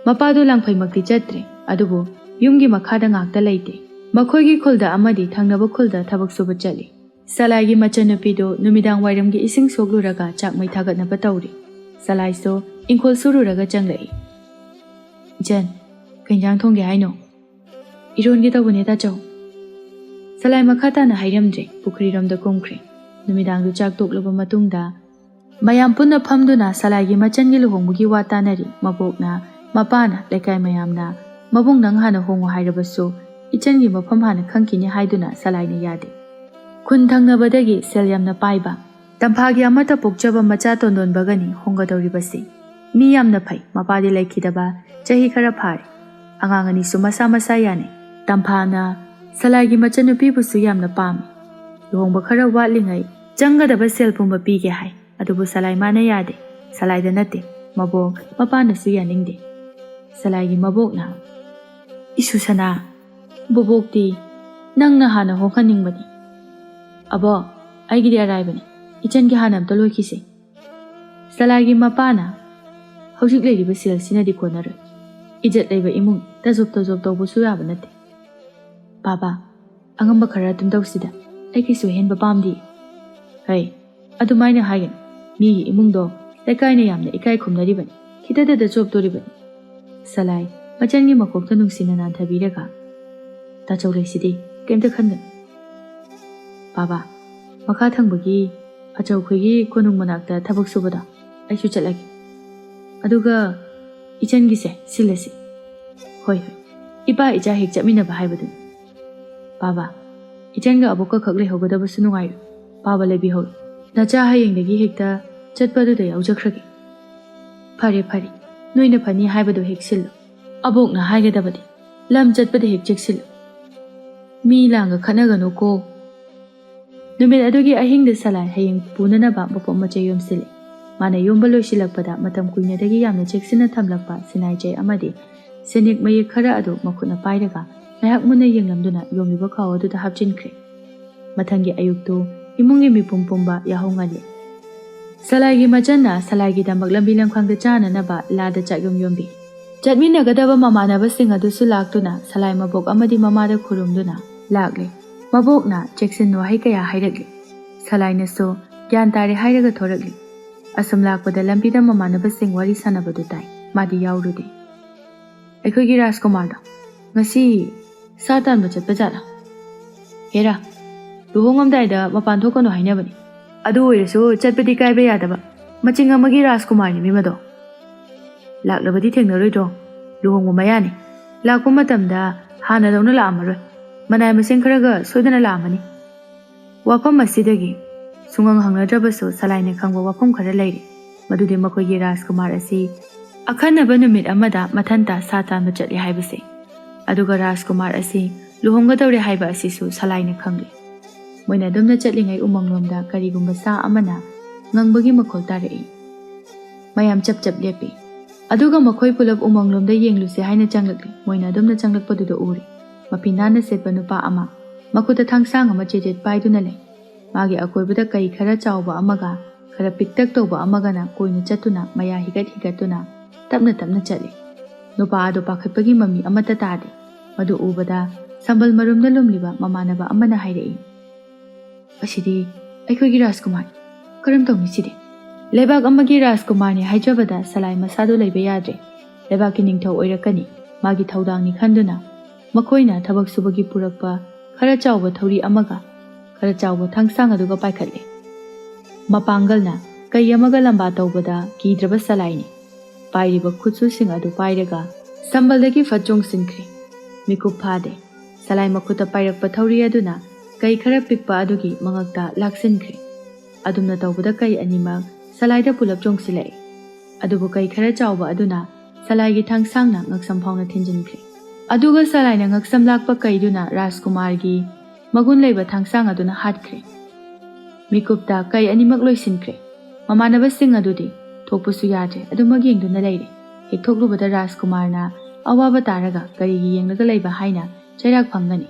Mapadu langphai makti chatre adubo yumgi makhada ngakta laite. Makhoigi khulda amadi thangnaba khulda thabak suba chali. Salaigi machan nupido numidang wairamgi ising sogluraga chakmai thagatnaba tawri. Salai so ingkhol sururaga changlai. Jan kanjang thongge haino. Irongi tawbane ta chaw. Salai makhata na hairamdre pukri ramda kumkre. Numidang du chak toklaba matungda ꯃꯌꯥꯝ ꯄꯨꯟꯅ ꯐꯝꯗꯨꯅ ꯁꯂꯥꯏꯒꯤ ꯃꯆꯟꯒꯤ ꯂꯨꯍꯣꯡꯕꯒꯤ ꯋꯥ ꯇꯥꯅꯔꯤ꯫ ꯃꯕꯣꯛꯅ ꯃꯄꯥꯅ ꯂꯩꯀꯥꯏ ꯃꯌꯥꯝꯅ ꯃꯕꯨꯡ ꯅꯪ ꯍꯥꯟꯅ ꯍꯣꯡꯉꯨ ꯍꯥꯏꯔꯕꯁꯨ ꯏꯆꯟꯒꯤ ꯃꯐꯝ ꯍꯥꯟꯅ ꯈꯪꯈꯤꯅꯤ ꯍꯥꯏꯗꯨꯅ ꯁꯂꯥꯏꯅ ꯌꯥꯗꯦ꯫ ꯈꯨꯟ ꯊꯪꯅꯕꯗꯒꯤ ꯁꯦꯜ ꯌꯥꯝꯅ ꯄꯥꯏꯕ ꯇꯝꯐꯥꯒꯤ ꯑꯃꯠꯇ ꯄꯣꯛꯆꯕ ꯃꯆꯥ ꯇꯣꯟꯗꯣꯟꯕꯒꯅꯤ ꯍꯣꯡꯒꯗꯧꯔꯤꯕꯁꯤ꯫ ꯃꯤ ꯌꯥꯝꯅ ꯐꯩ, ꯃꯄꯥꯗꯤ ꯂꯩꯈꯤꯗꯕ ꯆꯍꯤ ꯈꯔ ꯐꯥꯔꯦ꯫ ꯑꯉꯥꯡ ꯑꯅꯤꯁꯨ ꯃꯁꯥ ꯃꯁꯥ ꯌꯥꯅꯩ꯫ ꯇꯝꯐꯥꯅ ꯁꯂꯥꯏꯒꯤ ꯃꯆꯟꯅꯨꯄꯤꯕꯨꯁꯨ ꯌꯥꯝꯅ ꯄꯥꯝꯃꯤ꯫ ꯂꯨꯍꯣꯡꯕ ꯈꯔ ꯋꯥꯠꯂꯤꯉꯩ ꯆꯪꯒꯗꯕ ꯁꯦꯜ ꯄꯨꯝꯕ ꯄꯤꯒꯦ ꯍꯥꯏ꯫ ꯑꯗꯨꯕꯨ ꯁꯂꯥꯏ ꯃꯥꯅ ꯌꯥꯗꯦ꯫ ꯁꯂꯥꯏꯗ ꯅꯠꯇꯦ, ꯃꯕꯣꯛ ꯃꯄꯥꯅꯁꯨ ꯌꯥꯅꯤꯡꯗꯦ꯫ ꯁꯂꯥꯏꯒꯤ ꯃꯕꯣꯛꯅ, "ꯏꯁꯨ ꯁꯅꯥ, ꯕꯣꯕꯣꯛꯇꯤ ꯅꯪꯅ ꯍꯥꯟꯅ ꯍꯣꯡꯍꯟꯅꯤꯡꯕꯅꯤ꯫ ꯑꯕꯣ, ꯑꯩꯒꯤꯗꯤ ꯑꯔꯥꯏꯕꯅꯤ, ꯏꯆꯟꯒꯤ ꯍꯥꯟꯅ ꯑꯝꯇ ꯂꯣꯏꯈꯤꯁꯦ." ꯁꯂꯥꯏꯒꯤ ꯃꯄꯥꯅ, "ꯍꯧꯖꯤꯛ ꯂꯩꯔꯤꯕ ꯁꯦꯜꯁꯤꯅꯗꯤ ꯀꯣꯟꯅꯔꯣꯏ꯫ ꯏꯖꯠ ꯂꯩꯕ ꯏꯃꯨꯡ ꯇꯖꯣꯞ ꯇꯧꯕꯁꯨ ꯌꯥꯕ ꯅꯠꯇꯦ꯫ ꯕꯥꯕꯥ, ꯑꯉꯝꯕ ꯈꯔ ꯑꯗꯨꯝ ꯇꯧꯁꯤꯗ, ꯑꯩ ꯀꯩꯁꯨ ꯍꯦꯟꯕ ꯄꯥꯝꯗꯦ." "ꯍꯩ, ꯑꯗꯨꯃꯥꯏꯅ ꯍꯥꯏꯒꯅꯨ꯫ ꯃꯤꯒꯤ ꯏꯃꯨꯡꯗꯣ ꯂꯩꯀꯥꯏꯅ ꯌꯥꯝꯅ ꯏꯀꯥꯏ ꯈꯨꯝꯅꯔꯤꯕꯅꯤ, ꯈꯤꯇꯗꯗ ꯆꯣꯞꯇꯣꯔꯤꯕꯅꯤ." ꯁꯂꯥꯏ ꯃꯆꯟꯒꯤ ꯃꯀꯣꯛꯇ ꯅꯨꯡꯁꯤꯅ ꯅꯥꯟꯊꯕꯤꯔꯒ, "ꯇꯥꯆꯧ ꯂꯩꯁꯤꯗꯤ, ꯀꯩꯝꯇ ꯈꯟꯒꯅꯨ꯫ ꯕꯥꯕꯥ, ꯃꯈꯥ ꯊꯪꯕꯒꯤ ꯑꯆꯧꯈꯣꯏꯒꯤ ꯀꯣꯅꯨꯡ ꯃꯅꯥꯛꯇ ꯊꯕꯛ ꯁꯨꯕꯗꯣ ꯑꯩꯁꯨ ꯆꯠꯂꯒꯦ꯫ ꯑꯗꯨꯒ ꯏꯆꯟꯒꯤꯁꯦ ꯁꯤꯜꯂꯁꯤ." "ꯍꯣꯏ ꯍꯣꯏ, ꯏꯄꯥ ꯏꯆꯥ ꯍꯦꯛ ꯆꯠꯃꯤꯟꯅꯕ ꯍꯥꯏꯕꯗꯨꯅꯤ." "ꯕꯥꯕꯥ, ꯏꯆꯟꯒ ꯑꯕꯣꯛꯀ ꯈꯛ ꯂꯩꯍꯧꯒꯗꯕꯁꯨ ꯅꯨꯡꯉꯥꯏꯔꯣꯏ, ꯄꯥꯕ ꯂꯩꯕꯤꯍꯧꯔꯣ꯫ ꯅꯆꯥ ꯍꯌꯦꯡꯗꯒꯤ ꯍꯦꯛꯇ ꯆꯠꯄꯗꯨꯗ ꯌꯥꯎꯖꯈ꯭ꯔꯒꯦ." "ꯐꯔꯦ ꯐꯔꯦ, ꯅꯣꯏꯅ ꯐꯅꯤ ꯍꯥꯏꯕꯗꯣ ꯍꯦꯛ ꯁꯤꯜꯂꯨ꯫ ꯑꯕꯣꯛꯅ ꯍꯥꯏꯒꯗꯕꯗꯤ ꯂꯝ ꯆꯠꯄꯗ ꯍꯦꯛ ꯆꯦꯛꯁꯤꯜꯂꯨ꯫ ꯃꯤ ꯂꯥꯡꯒ ꯈꯠꯅꯒꯅꯨꯀꯣ." ꯅꯨꯃꯤꯠ ꯑꯗꯨꯒꯤ ꯑꯍꯤꯡꯗ ꯁꯂꯥꯏ ꯍꯌꯦꯡ ꯄꯨꯅꯅꯕ ꯃꯄꯣꯠ ꯃꯆꯩ ꯌꯣꯝꯁꯤꯜꯂꯤ꯫ ꯃꯥꯅ ꯌꯣꯝꯕ ꯂꯣꯏꯁꯤꯜꯂꯛꯄꯗ ꯃꯇꯝ ꯀꯨꯏꯅꯗꯒꯤ ꯌꯥꯝꯅ ꯆꯦꯛꯁꯤꯟꯅ ꯊꯝꯂꯛꯄ ꯁꯤꯅꯥꯏꯆꯩ ꯑꯃꯗꯤ ꯁꯦꯅꯦꯛ ꯃꯌꯦꯛ ꯈꯔ ꯑꯗꯨ ꯃꯈꯨꯠꯅ ꯄꯥꯏꯔꯒ ꯉꯥꯏꯍꯥꯛ ꯃꯨꯟꯅ ꯌꯦꯡꯂꯝꯗꯨꯅ ꯌꯣꯝꯂꯤꯕ ꯈꯥꯎ ꯑꯗꯨꯗ ꯍꯥꯞꯆꯤꯟꯈ꯭ꯔꯦ꯫ ꯃꯊꯪꯒꯤ ꯑꯌꯨꯛꯇꯨ ꯏꯃꯨꯡꯒꯤ ꯃꯤꯄꯨꯝ ꯄꯨꯝꯕ ꯌꯥꯍꯧ ꯉꯜꯂꯤ꯫ ꯁꯂꯥꯏꯒꯤ ꯃꯆꯟꯅ ꯁꯂꯥꯏꯒꯤꯗꯃꯛ ꯂꯝꯕꯤ ꯂꯝꯈꯥꯡꯗ ꯆꯥꯅꯅꯕ ꯂꯥꯗ ꯆꯥꯛꯌꯨꯝ ꯌꯣꯝꯕꯤ꯫ ꯆꯠꯃꯤꯟꯅꯒꯗꯕ ꯃꯃꯥꯟꯅꯕꯁꯤꯡ ꯑꯗꯨꯁꯨ ꯂꯥꯛꯇꯨꯅ ꯁꯂꯥꯏ ꯃꯕꯣꯛ ꯑꯃꯗꯤ ꯃꯃꯥꯗ ꯈꯨꯔꯨꯝꯗꯨꯅ ꯂꯥꯛꯂꯦ꯫ ꯃꯕꯣꯛꯅ ꯆꯦꯛꯁꯤꯟ ꯋꯥꯍꯩ ꯀꯌꯥ ꯍꯥꯏꯔꯛꯂꯤ꯫ ꯁꯂꯥꯏꯅꯁꯨ ꯒ꯭ꯌꯥꯟ ꯇꯥꯔꯦ ꯍꯥꯏꯔꯒ ꯊꯣꯔꯛꯂꯤ꯫ ꯑꯁꯨꯝ ꯂꯥꯛꯄꯗ ꯂꯝꯕꯤꯗ ꯃꯃꯥꯟꯅꯕꯁꯤꯡ ꯋꯥꯔꯤ ꯁꯥꯟꯅꯕꯗꯨ ꯇꯥꯏ꯫ ꯃꯥꯗꯤ ꯌꯥꯎꯔꯨꯗꯦ꯫ "ꯑꯩꯈꯣꯏꯒꯤ ꯔꯥꯖꯀꯨꯃꯥꯔꯗꯣ ꯉꯁꯤ ꯁꯥ ꯇꯥꯟꯕ ꯆꯠꯄ ꯖꯥꯠꯂꯥ?" "ꯍꯦꯔꯥ, ꯂꯨꯍꯣꯡꯉꯝꯗꯥꯏꯗ ꯃꯄꯥꯟ ꯊꯣꯛꯀꯅꯨ ꯍꯥꯏꯅꯕꯅꯤ꯫ ꯑꯗꯨ ꯑꯣꯏꯔꯁꯨ ꯆꯠꯄꯗꯤ ꯀꯥꯏꯕ ꯌꯥꯗꯕ ꯃꯆꯤꯡ ꯑꯃꯒꯤ ꯔꯥꯖꯀꯨꯃꯥꯔꯅꯤ ꯃꯤꯃꯗꯣ꯫ ꯂꯥꯛꯂꯕꯗꯤ ꯊꯦꯡꯅꯔꯣꯏꯗ꯭ꯔꯣ? ꯂꯨꯍꯣꯡꯕ ꯃꯌꯥꯅꯤ꯫ ꯂꯥꯛꯄ ꯃꯇꯝꯗ ꯍꯥꯟꯅꯗꯧꯅ ꯂꯥꯛꯑꯝꯃꯔꯣꯏ, ꯃꯅꯥꯏ ꯃꯁꯤꯡ ꯈꯔꯒ ꯁꯣꯏꯗꯅ ꯂꯥꯛꯑꯝꯃꯅꯤ." ꯋꯥꯐꯝ ꯑꯁꯤꯗꯒꯤ ꯁꯨꯡꯍꯪ ꯍꯪꯅꯗ꯭ꯔꯕꯁꯨ ꯁꯂꯥꯏꯅ ꯈꯪꯕ ꯋꯥꯐꯝ ꯈꯔ ꯂꯩꯔꯤ꯫ ꯃꯗꯨꯗꯤ ꯃꯈꯣꯏꯒꯤ ꯔꯥꯖꯀꯨꯃꯥꯔ ꯑꯁꯤ ꯑꯈꯟꯅꯕ ꯅꯨꯃꯤꯠ ꯑꯃꯗ ꯃꯊꯟꯇ ꯁꯥ ꯇꯥꯟꯕ ꯆꯠꯂꯤ ꯍꯥꯏꯕꯁꯦ꯫ ꯑꯗꯨꯒ ꯔꯥꯖꯀꯨꯃꯥꯔ ꯑꯁꯤ ꯂꯨꯍꯣꯡꯒꯗꯧꯔꯦ ꯍꯥꯏꯕ ꯑꯁꯤꯁꯨ ꯁꯂꯥꯏꯅ ꯈꯪꯂꯤ꯫ ꯃꯣꯏꯅ ꯑꯗꯨꯝꯅ ꯆꯠꯂꯤꯉꯩ ꯎꯃꯪꯂꯣꯝꯗ ꯀꯔꯤꯒꯨꯝꯕ ꯁꯥ ꯑꯃꯅ ꯉꯪꯕꯒꯤ ꯃꯈꯣꯜ ꯇꯥꯔꯛꯏ꯫ ꯃꯌꯥꯝ ꯆꯞ ꯆꯞ ꯂꯦꯞꯄꯤ꯫ ꯑꯗꯨꯒ ꯃꯈꯣꯏ ꯄꯨꯂꯞ ꯎꯃꯪꯂꯣꯝꯗ ꯌꯦꯡꯂꯨꯁꯦ ꯍꯥꯏꯅ ꯆꯪꯂꯛꯂꯤ꯫ ꯃꯣꯏꯅ ꯑꯗꯨꯝꯅ ꯆꯪꯂꯛꯄꯗꯨꯗ ꯎꯔꯤ ꯃꯐꯤ ꯅꯥꯟꯅ ꯁꯦꯠꯄ ꯅꯨꯄꯥ ꯑꯃ ꯃꯈꯨꯠꯇ ꯊꯥꯡꯁꯥꯡ ꯑꯃ ꯆꯦꯖꯦꯠ ꯄꯥꯏꯗꯨꯅ ꯂꯩ꯫ ꯃꯥꯒꯤ ꯑꯀꯣꯏꯕꯗ ꯀꯩ ꯈꯔ ꯆꯥꯎꯕ ꯑꯃꯒ ꯈꯔ ꯄꯤꯛꯇꯛ ꯇꯧꯕ ꯑꯃꯒꯅ ꯀꯣꯏꯅ ꯆꯠꯇꯨꯅ ꯃꯌꯥ ꯍꯤꯒꯠ ꯍꯤꯒꯠꯇꯨꯅ ꯇꯞꯅ ꯇꯞꯅ ꯆꯠꯂꯤ꯫ ꯅꯨꯄꯥ ꯑꯗꯨ ꯄꯥꯈꯠꯄꯒꯤ ꯃꯃꯤ ꯑꯃꯠꯇ ꯇꯥꯗꯦ꯫ ꯃꯗꯨ ꯎꯕꯗ ꯁꯝꯕꯜ ꯃꯔꯨꯝꯗ ꯂꯨꯝꯂꯤꯕ ꯃꯃꯥꯟꯅꯕ ꯑꯃꯅ ꯍꯥꯏꯔꯛꯏ, "ꯑꯁꯤꯗꯤ ꯑꯩꯈꯣꯏꯒꯤ ꯔꯥꯖꯀꯨꯃꯥꯔꯅꯤ, ꯀꯔꯝ ꯇꯧꯅꯤ ꯁꯤꯗꯤ?" ꯂꯩꯕꯥꯛ ꯑꯃꯒꯤ ꯔꯥꯖꯀꯨꯃꯥꯔꯅꯤ ꯍꯥꯏꯖꯕꯗ ꯁꯂꯥꯏ ꯃꯁꯥꯗꯨ ꯂꯩꯕ ꯌꯥꯗ꯭ꯔꯦ꯫ ꯂꯩꯕꯥꯛꯀꯤ ꯅꯤꯡꯊꯧ ꯑꯣꯏꯔꯛꯀꯅꯤ, ꯃꯥꯒꯤ ꯊꯧꯗꯥꯡꯅꯤ ꯈꯟꯗꯨꯅ ꯃꯈꯣꯏꯅ ꯊꯕꯛ ꯁꯨꯕꯒꯤ ꯄꯨꯔꯛꯄ ꯈꯔ ꯆꯥꯎꯕ ꯊꯧꯔꯤ ꯑꯃꯒ ꯈꯔ ꯆꯥꯎꯕ ꯊꯥꯡꯁꯥꯡ ꯑꯗꯨꯒ ꯄꯥꯏꯈꯠꯂꯦ꯫ ꯃꯄꯥꯡꯒꯜꯅ ꯀꯩ ꯑꯃꯒ ꯂꯝꯕꯥ ꯇꯧꯕꯗ ꯀꯤꯗ꯭ꯔꯕ ꯁꯂꯥꯏꯅꯤ ꯄꯥꯏꯔꯤꯕ ꯈꯨꯠꯁꯨꯁꯤꯡ ꯑꯗꯨ ꯄꯥꯏꯔꯒ ꯁꯝꯕꯜꯗꯒꯤ ꯐꯠ ꯆꯣꯡꯁꯤꯟꯈ꯭ꯔꯦ꯫ ꯃꯤꯀꯨꯞ ꯐꯥꯗꯦ, ꯁꯂꯥꯏ ꯃꯈꯨꯠꯇ ꯄꯥꯏꯔꯛꯄ ꯊꯧꯔꯤ ꯑꯗꯨꯅ ꯀꯩ ꯈꯔ ꯄꯤꯛꯄ ꯑꯗꯨꯒꯤ ꯃꯉꯛꯇ ꯂꯥꯛꯁꯤꯟꯈ꯭ꯔꯦ꯫ ꯑꯗꯨꯝꯅ ꯇꯧꯕꯗ ꯀꯩ ꯑꯅꯤꯃꯛ ꯁꯂꯥꯏꯗ ꯄꯨꯂꯞ ꯆꯣꯡꯁꯤꯜꯂꯛꯏ꯫ ꯑꯗꯨꯕꯨ ꯀꯩ ꯈꯔ ꯆꯥꯎꯕ ꯑꯗꯨꯅ ꯁꯂꯥꯏꯒꯤ ꯊꯥꯡꯁꯥꯡꯅ ꯉꯛꯁꯝ ꯐꯥꯎꯅ ꯊꯤꯟꯖꯤꯟꯈ꯭ꯔꯦ꯫ ꯑꯗꯨꯒ ꯁꯂꯥꯏꯅ ꯉꯛꯁꯝ ꯂꯥꯛꯄ ꯀꯩꯗꯨꯅ ꯔꯥꯖꯀꯨꯃꯥꯔꯒꯤ ꯃꯒꯨꯟ ꯂꯩꯕ ꯊꯥꯡꯁꯥꯡ ꯑꯗꯨꯅ ꯍꯥꯠꯈ꯭ꯔꯦ꯫ ꯃꯤꯀꯨꯞꯇ ꯀꯩ ꯑꯅꯤꯃꯛ ꯂꯣꯏꯁꯤꯟꯈ꯭ꯔꯦ꯫ ꯃꯃꯥꯟꯅꯕꯁꯤꯡ ꯑꯗꯨꯗꯤ ꯊꯣꯛꯄꯁꯨ ꯌꯥꯗ꯭ꯔꯦ, ꯑꯗꯨꯃꯛ ꯌꯦꯡꯗꯨꯅ ꯂꯩꯔꯦ꯫ ꯍꯦꯛ ꯊꯣꯛꯂꯨꯕꯗ ꯔꯥꯖꯀꯨꯃꯥꯔꯅ ꯑꯋꯥꯕ ꯇꯥꯔꯒ ꯀꯔꯤꯒꯤ ꯌꯦꯡꯂꯒ ꯂꯩꯕ ꯍꯥꯏꯅ ꯆꯩꯔꯥꯛ ꯐꯪꯒꯅꯤ꯫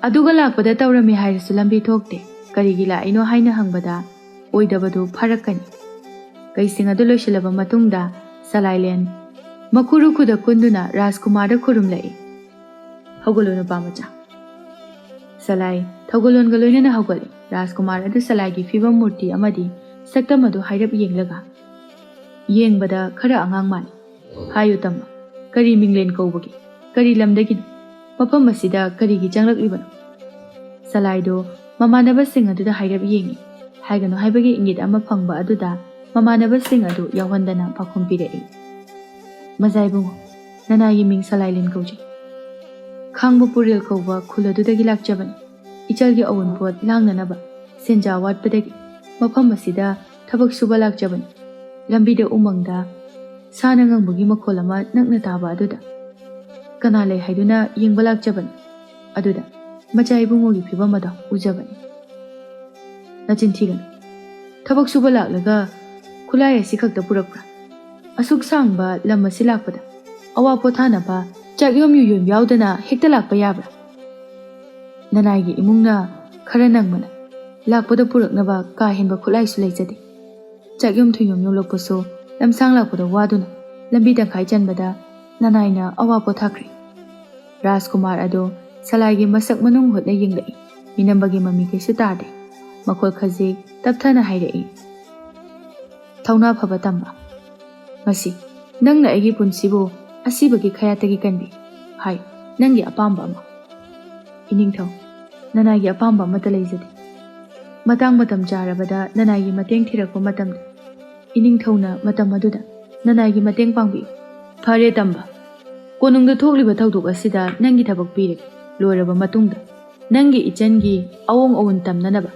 ꯑꯗꯨꯒ ꯂꯥꯛꯄꯗ ꯇꯧꯔꯝꯃꯤ ꯍꯥꯏꯔꯁꯨ ꯂꯝꯕꯤ ꯊꯣꯛꯇꯦ꯫ ꯀꯔꯤꯒꯤ ꯂꯥꯛꯏꯅꯣ ꯍꯥꯏꯅ ꯍꯪꯕꯗ ꯑꯣꯏꯗꯕꯗꯨ ꯐꯥꯔꯛꯀꯅꯤ꯫ ꯀꯩꯁꯤꯡ ꯑꯗꯨ ꯂꯣꯏꯁꯤꯜꯂꯕ ꯃꯇꯨꯡꯗ ꯁꯂꯥꯏꯂꯦꯟ ꯃꯈꯨꯔꯨ ꯈꯨꯗ ꯀꯨꯟꯗꯨꯅ ꯔꯥꯖꯀꯨꯃꯥꯔꯗ ꯈꯨꯔꯨꯝꯂꯛꯏ, "ꯍꯧꯒꯠꯂꯨ ꯅꯨꯄꯥ ꯃꯆꯥ." ꯁꯂꯥꯏ ꯊꯧꯒꯜꯂꯣꯟꯒ ꯂꯣꯏꯅꯅ ꯍꯧꯒꯠꯂꯤ꯫ ꯔꯥꯖꯀꯨꯃꯥꯔ ꯑꯗꯨ ꯁꯂꯥꯏꯒꯤ ꯐꯤꯕꯝ ꯃꯨꯔꯇꯤ ꯑꯃꯗꯤ ꯁꯛꯇꯝ ꯑꯗꯨ ꯍꯥꯏꯔꯞ ꯌꯦꯡꯂꯒ, "ꯌꯦꯡꯕꯗ ꯈꯔ ꯑꯉꯥꯡ ꯃꯥꯜꯂꯤ꯫ ꯍꯥꯏꯌꯨ ꯇꯝꯕ, ꯀꯔꯤ ꯃꯤꯡꯂꯦꯟ ꯀꯧꯕꯒꯦ? ꯀꯔꯤ ꯂꯝꯗꯒꯤꯅꯣ? ꯃꯐꯝ ꯑꯁꯤꯗ ꯀꯔꯤꯒꯤ ꯆꯪꯂꯛꯂꯤꯕꯅꯣ?" ꯁꯂꯥꯏꯗꯨ ꯃꯃꯥꯟꯅꯕꯁꯤꯡ ꯑꯗꯨꯗ ꯍꯥꯏꯔꯞ ꯌꯦꯡꯉꯤ꯫ ꯍꯥꯏꯒꯅꯨ ꯍꯥꯏꯕꯒꯤ ꯏꯪꯒꯤꯠ ꯑꯃ ꯐꯪꯕ ꯑꯗꯨꯗ ꯃꯃꯥꯟꯅꯕꯁꯤꯡ ꯑꯗꯨ ꯌꯥꯎꯍꯟꯗꯅ ꯄꯥꯎꯈꯨꯝ ꯄꯤꯔꯛꯏ꯫ ꯃꯖꯥ ꯏꯕꯨꯡꯉꯣ, ꯅꯅꯥꯏꯒꯤ ꯃꯤꯡ ꯁꯂꯥꯏꯂꯦꯟ ꯀꯧꯖꯩ꯫ ꯈꯥꯡꯕ ꯄꯨꯔꯦꯜ ꯀꯧꯕ ꯈꯨꯜ ꯑꯗꯨꯗꯒꯤ ꯂꯥꯛꯆꯕꯅꯤ꯫ ꯏꯆꯜꯒꯤ ꯑꯎꯟꯄꯣꯠ ꯂꯥꯡꯅꯅꯕ ꯁꯦꯟꯖꯥ ꯋꯥꯠꯄꯗꯒꯤ ꯃꯐꯝ ꯑꯁꯤꯗ ꯊꯕꯛ ꯁꯨꯕ ꯂꯥꯛꯆꯕꯅꯤ꯫ ꯂꯝꯕꯤꯗ ꯎꯃꯪꯗ ꯁꯥꯅ ꯉꯪꯕꯒꯤ ꯃꯈꯣꯜ ꯑꯃ ꯅꯛꯅ ꯇꯥꯕ ꯑꯗꯨꯗ ꯀꯅꯥ ꯂꯩ ꯍꯥꯏꯗꯨꯅ ꯌꯦꯡꯕ ꯂꯥꯛꯆꯕꯅꯤ꯫ ꯑꯗꯨꯗ ꯃꯆꯥ ꯏꯕꯨꯡꯉꯣꯒꯤ ꯐꯤꯕꯝ ꯑꯗꯨ ꯎꯖꯕꯅꯤ꯫ ꯅꯆꯤꯟ ꯊꯤꯒꯅꯨ, ꯊꯕꯛ ꯁꯨꯕ ꯂꯥꯛꯂꯒ ꯈꯨꯠꯂꯥꯏ ꯑꯁꯤ ꯈꯛꯇ ꯄꯨꯔꯛꯄ꯭ꯔꯥ? ꯑꯁꯨꯛ ꯁꯥꯡꯕ ꯂꯝ ꯑꯁꯤ ꯂꯥꯛꯄꯗ ꯑꯋꯥ ꯄꯣꯊꯥꯅꯕ ꯆꯥꯛꯌꯣꯝ ꯌꯨꯌꯣꯝ ꯌꯥꯎꯗꯅ ꯍꯦꯛꯇ ꯂꯥꯛꯄ ꯌꯥꯕ꯭ꯔꯥ? ꯅꯅꯥꯏꯒꯤ ꯏꯃꯨꯡꯅ ꯈꯔ ꯅꯪꯕꯅ ꯂꯥꯛꯄꯗ ꯄꯨꯔꯛꯅꯕ ꯀꯥ ꯍꯦꯟꯕ ꯈꯨꯠꯂꯥꯏꯁꯨ ꯂꯩꯖꯗꯦ꯫ ꯆꯥꯛꯌꯣꯝ ꯊꯨꯌꯣꯝ ꯌꯣꯝꯂꯛꯄꯁꯨ ꯂꯝꯁꯥꯡ ꯂꯥꯛꯄꯗ ꯋꯥꯗꯨꯅ ꯂꯝꯕꯤ ꯇꯪꯈꯥꯏ ꯆꯟꯕꯗ ꯅꯅꯥꯏꯅ ꯑꯋꯥ ꯄꯣꯊꯥꯈ꯭ꯔꯦ꯫ ꯔꯥꯖꯀꯨꯃꯥꯔ ꯑꯗꯣ ꯁꯂꯥꯏꯒꯤ ꯃꯁꯛ ꯃꯅꯨꯡ ꯍꯨꯠꯅ ꯌꯦꯡꯂꯛꯏ꯫ ꯃꯤꯅꯝꯕꯒꯤ ꯃꯃꯤ ꯀꯩꯁꯨ ꯇꯥꯗꯦ꯫ ꯃꯈꯣꯜ ꯈꯖꯤꯛ ꯇꯞꯊꯅ ꯍꯥꯏꯔꯛꯏ꯫ ꯊꯧꯅꯥ ꯐꯕ ꯇꯝꯕ, ꯉꯁꯤ ꯅꯪꯅ ꯑꯩꯒꯤ ꯄꯨꯟꯁꯤꯕꯨ ꯑꯁꯤꯕꯒꯤ ꯈꯌꯥꯠꯇꯒꯤ ꯀꯟꯕꯤ꯫ ꯍꯥꯏ, ꯅꯪꯒꯤ ꯑꯄꯥꯝꯕ ꯑꯃ꯫ ꯏꯅꯤꯡꯊꯧ, ꯅꯅꯥꯏꯒꯤ ꯑꯄꯥꯝꯕ ꯑꯃꯠꯇ ꯂꯩꯖꯗꯦ꯫ ꯃꯇꯥꯡ ꯃꯇꯝ ꯆꯥꯔꯕꯗ ꯅꯅꯥꯏꯒꯤ ꯃꯇꯦꯡ ꯊꯤꯔꯛꯄ ꯃꯇꯝꯗ ꯏꯅꯤꯡꯊꯧꯅ ꯃꯇꯝ ꯑꯗꯨꯗ ꯅꯅꯥꯏꯒꯤ ꯃꯇꯦꯡ ꯄꯥꯡꯕꯤꯌꯨ꯫ ꯐꯔꯦ ꯇꯝꯕ, ꯀꯣꯅꯨꯡꯗ ꯊꯣꯛꯂꯤꯕ ꯊꯧꯗꯣꯛ ꯑꯁꯤꯗ ꯅꯪꯒꯤ ꯊꯕꯛ ꯄꯤꯔꯒꯦ꯫ ꯂꯣꯏꯔꯕ ꯃꯇꯨꯡꯗ ꯅꯪꯒꯤ ꯏꯆꯟꯒꯤ ꯑꯋꯣꯡ ꯑꯋꯨꯟ ꯇꯝꯅꯅꯕ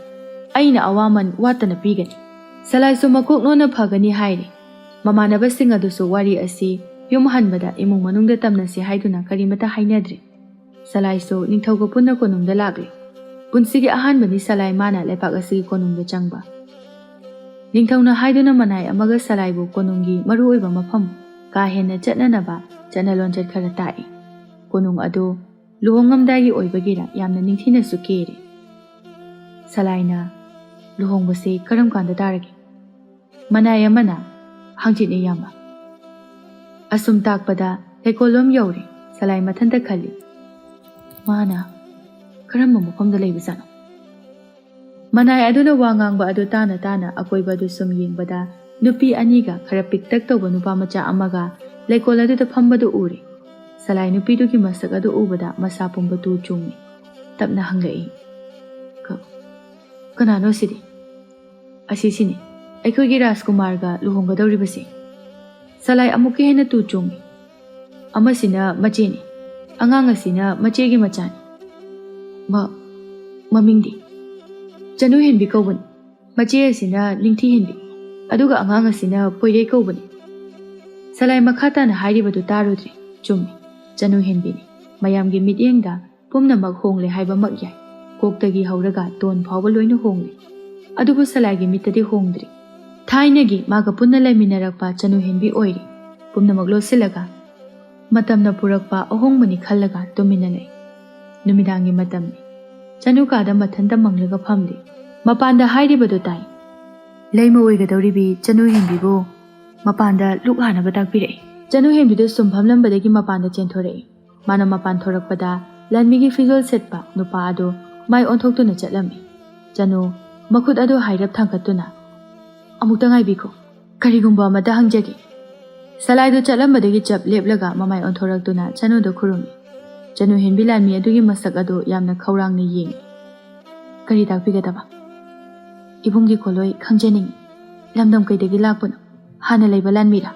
ꯑꯩꯅ ꯑꯋꯥꯃꯟ ꯋꯥꯠꯇꯅ ꯄꯤꯒꯅꯤ꯫ ꯁꯂꯥꯏꯁꯨ ꯃꯀꯣꯛꯅꯣꯟꯅ ꯐꯒꯅꯤ ꯍꯥꯏꯔꯦ꯫ ꯃꯃꯥꯟꯅꯕꯁꯤꯡ ꯑꯗꯨꯁꯨ ꯋꯥꯔꯤ ꯑꯁꯤ ꯌꯨꯝ ꯍꯟꯕꯗ ꯏꯃꯨꯡ ꯃꯅꯨꯡꯗ ꯇꯝꯅꯁꯤ ꯍꯥꯏꯗꯨꯅ ꯀꯔꯤꯃꯠꯇ ꯍꯥꯏꯅꯗ꯭ꯔꯤ꯫ ꯁꯂꯥꯏꯁꯨ ꯅꯤꯡꯊꯧꯒ ꯄꯨꯟꯅ ꯀꯣꯅꯨꯡꯗ ꯂꯥꯛꯂꯤ꯫ ꯄꯨꯟꯁꯤꯒꯤ ꯑꯍꯥꯟꯕꯅꯤ ꯁꯂꯥꯏ ꯃꯥꯅ ꯂꯩꯄꯥꯛ ꯑꯁꯤꯒꯤ ꯀꯣꯅꯨꯡꯗ ꯆꯪꯕ꯫ ꯅꯤꯡꯊꯧꯅ ꯍꯥꯏꯗꯨꯅ ꯃꯅꯥꯏ ꯑꯃꯒ ꯁꯂꯥꯏꯕꯨ ꯀꯣꯅꯨꯡꯒꯤ ꯃꯔꯨꯑꯣꯏꯕ ꯃꯐꯝ ꯀꯥ ꯍꯦꯟꯅ ꯆꯠꯅꯅꯕ ꯆꯠꯅ ꯂꯣꯟꯆꯠ ꯈꯔ ꯇꯥꯛꯏ꯫ ꯀꯣꯅꯨꯡ ꯑꯗꯨ ꯂꯨꯍꯣꯡꯉꯝꯗꯥꯏꯒꯤ ꯑꯣꯏꯕꯒꯤꯔ ꯌꯥꯝꯅ ꯅꯤꯡꯊꯤꯅꯁꯨ ꯀꯦꯔꯤ꯫ ꯁꯂꯥꯏꯅ ꯂꯨꯍꯣꯡꯕꯁꯤ ꯀꯔꯝ ꯀꯥꯟꯗ ꯇꯥꯔꯒꯦ? ꯃꯅꯥꯏ ꯑꯃꯅ ꯍꯥꯡꯆꯤꯠꯅꯤ ꯌꯥꯝꯕ꯫ ꯑꯁꯨꯝ ꯇꯥꯛꯄꯗ ꯂꯩꯀꯣꯜꯂꯣꯝ ꯌꯧꯔꯦ꯫ ꯁꯂꯥꯏ ꯃꯊꯟꯇ ꯈꯜꯂꯤ꯫ ꯃꯥꯅ ꯀꯔꯝꯕ ꯃꯐꯝꯗ ꯂꯩꯕꯖꯥꯠꯅꯣ? ꯃꯅꯥꯏ ꯑꯗꯨꯅ ꯋꯥ ꯉꯥꯡꯕ ꯑꯗꯨ ꯇꯥꯅ ꯇꯥꯅ ꯑꯀꯣꯏꯕ ꯑꯗꯨ ꯁꯨꯝ ꯌꯦꯡꯕꯗ ꯅꯨꯄꯤ ꯑꯅꯤꯒꯈꯔ ꯄꯤꯛꯇꯛ ꯇꯧꯕ ꯅꯨꯄꯥ ꯃꯆꯥ ꯑꯃꯒ ꯂꯩꯀꯣꯜ ꯑꯗꯨꯗ ꯐꯝꯕꯗꯨ ꯎꯔꯦ꯫ ꯁꯂꯥꯏ ꯅꯨꯄꯤꯗꯨꯒꯤ ꯃꯁꯛ ꯑꯗꯨ ꯎꯕꯗ ꯃꯁꯥ ꯄꯨꯝꯕ ꯇꯨ ꯆꯨꯡꯉꯤ꯫ ꯇꯞꯅ ꯍꯪꯂꯛꯏ, ꯀꯅꯥꯅꯣ ꯁꯤꯗꯤ? ꯑꯁꯤꯁꯤꯅꯤ ꯑꯩꯈꯣꯏꯒꯤ ꯔꯥꯖꯀꯨꯃꯥꯔꯒ ꯂꯨꯍꯣꯡꯒꯗꯧꯔꯤꯕꯁꯤ꯫ ꯁꯂꯥꯏ ꯑꯃꯨꯛꯀ ꯍꯦꯟꯅ ꯇꯨ ꯆꯨꯡꯉꯤ꯫ ꯑꯃꯁꯤꯅ ꯃꯆꯦꯅꯤ, ꯑꯉꯥꯡ ꯑꯁꯤꯅ ꯃꯆꯦꯒꯤ ꯃꯆꯥꯅꯤ꯫ ꯃꯃꯤꯡꯗꯤ ꯆꯅꯨꯍꯦꯟꯕꯤ ꯀꯧꯕꯅꯤ꯫ ꯃꯆꯦ ꯑꯁꯤꯅ ꯅꯤꯡꯊꯤꯍꯦꯟꯕꯤ, ꯑꯗꯨꯒ ꯑꯉꯥꯡ ꯑꯁꯤꯅ ꯄꯣꯏꯔꯩ ꯀꯧꯕꯅꯤ꯫ ꯁꯂꯥꯏ ꯃꯈꯥ ꯇꯥꯅ ꯍꯥꯏꯔꯤꯕꯗꯨ ꯇꯥꯔꯨꯗ꯭ꯔꯤ꯫ ꯆꯨꯝꯃꯤ, ꯆꯅꯨꯍꯦꯟꯕꯤꯅꯤ꯫ ꯃꯌꯥꯝꯒꯤ ꯃꯤꯠꯌꯦꯡꯗ ꯄꯨꯝꯅꯃꯛ ꯍꯣꯡꯂꯦ ꯍꯥꯏꯕꯃꯛ ꯌꯥꯏ꯫ ꯀꯣꯛꯇꯒꯤ ꯍꯧꯔꯒ ꯇꯣꯟ ꯐꯥꯎꯕ ꯂꯣꯏꯅ ꯍꯣꯡꯂꯦ꯫ ꯑꯗꯨꯕꯨ ꯁꯂꯥꯏꯒꯤ ꯃꯤꯠꯇꯗꯤ ꯍꯣꯡꯗ꯭ꯔꯤ꯫ ꯊꯥꯏꯅꯒꯤ ꯃꯥꯒ ꯄꯨꯟꯅ ꯂꯩꯃꯤꯟꯅꯔꯛꯄ ꯆꯅꯨꯍꯦꯟꯕꯤ ꯑꯣꯏꯔꯤ꯫ ꯄꯨꯝꯅꯃꯛ ꯂꯣꯠꯁꯤꯜꯂꯒ ꯃꯇꯝꯅ ꯄꯨꯔꯛꯄ ꯑꯍꯣꯡꯕꯅꯤ ꯈꯜꯂꯒ ꯇꯨꯃꯤꯟꯅ ꯂꯩ꯫ ꯅꯨꯃꯤꯗꯥꯡꯒꯤ ꯃꯇꯝꯅꯤ꯫ ꯆꯅꯨꯀꯥꯗ ꯃꯊꯟꯇ ꯃꯪꯂꯒ ꯐꯝꯂꯤ꯫ ꯃꯄꯥꯟꯗ ꯍꯥꯏꯔꯤꯕꯗꯨ ꯇꯥꯏ꯫ ꯂꯩꯃ ꯑꯣꯏꯒꯗꯧꯔꯤꯕꯤ ꯆꯅꯨꯍꯦꯟꯕꯤꯕꯨ ꯃꯄꯥꯟꯗ ꯂꯨꯛ ꯍꯥꯅꯕ ꯇꯥꯛꯄꯤꯔꯛꯏ꯫ ꯆꯅꯨꯍꯦꯟꯕꯤꯗꯨ ꯁꯨꯝ ꯐꯝꯂꯝꯕꯗꯒꯤ ꯃꯄꯥꯟꯗ ꯆꯦꯟꯊꯣꯔꯛꯏ꯫ ꯃꯥꯅ ꯃꯄꯥꯟ ꯊꯣꯔꯛꯄꯗ ꯂꯥꯟꯃꯤꯒꯤ ꯐꯤꯖꯣꯜ ꯁꯦꯠꯄ ꯅꯨꯄꯥ ꯑꯗꯨ ꯃꯥꯏ ꯑꯣꯟꯊꯣꯛꯇꯨꯅ ꯆꯠꯂꯝꯃꯤ꯫ ꯆꯅꯨ ꯃꯈꯨꯠ ꯑꯗꯨ ꯍꯥꯏꯔꯞ ꯊꯥꯡꯒꯠꯇꯨꯅ, ꯑꯃꯨꯛꯇ ꯉꯥꯏꯕꯤꯈꯣ, ꯀꯔꯤꯒꯨꯝꯕ ꯑꯃꯇ ꯍꯪꯖꯒꯦ꯫ ꯁꯂꯥꯏꯗꯨ ꯆꯠꯂꯝꯕꯗꯒꯤ ꯆꯞ ꯂꯦꯞꯂꯒ ꯃꯃꯥꯏ ꯑꯣꯟꯊꯣꯔꯛꯇꯨꯅ ꯆꯅꯨꯗ ꯈꯨꯔꯨꯝꯃꯤ꯫ ꯆꯅꯨꯍꯦꯟꯕꯤ ꯂꯥꯟꯃꯤ ꯑꯗꯨꯒꯤ ꯃꯁꯛ ꯑꯗꯨ ꯌꯥꯝꯅ ꯈꯧꯔꯥꯡꯅ ꯌꯦꯡꯉꯤ꯫ ꯀꯔꯤ ꯇꯥꯛꯄꯤꯒꯗꯕ? ꯏꯕꯨꯡꯒꯤ ꯈꯣꯜꯂꯣꯏ ꯈꯪꯖꯅꯤꯡꯉꯤ꯫ ꯂꯝꯗꯝ ꯀꯩꯗꯒꯤ ꯂꯥꯛꯄꯅꯣ? ꯍꯥꯟꯅ ꯂꯩꯕ ꯂꯥꯟꯃꯤꯔꯥ?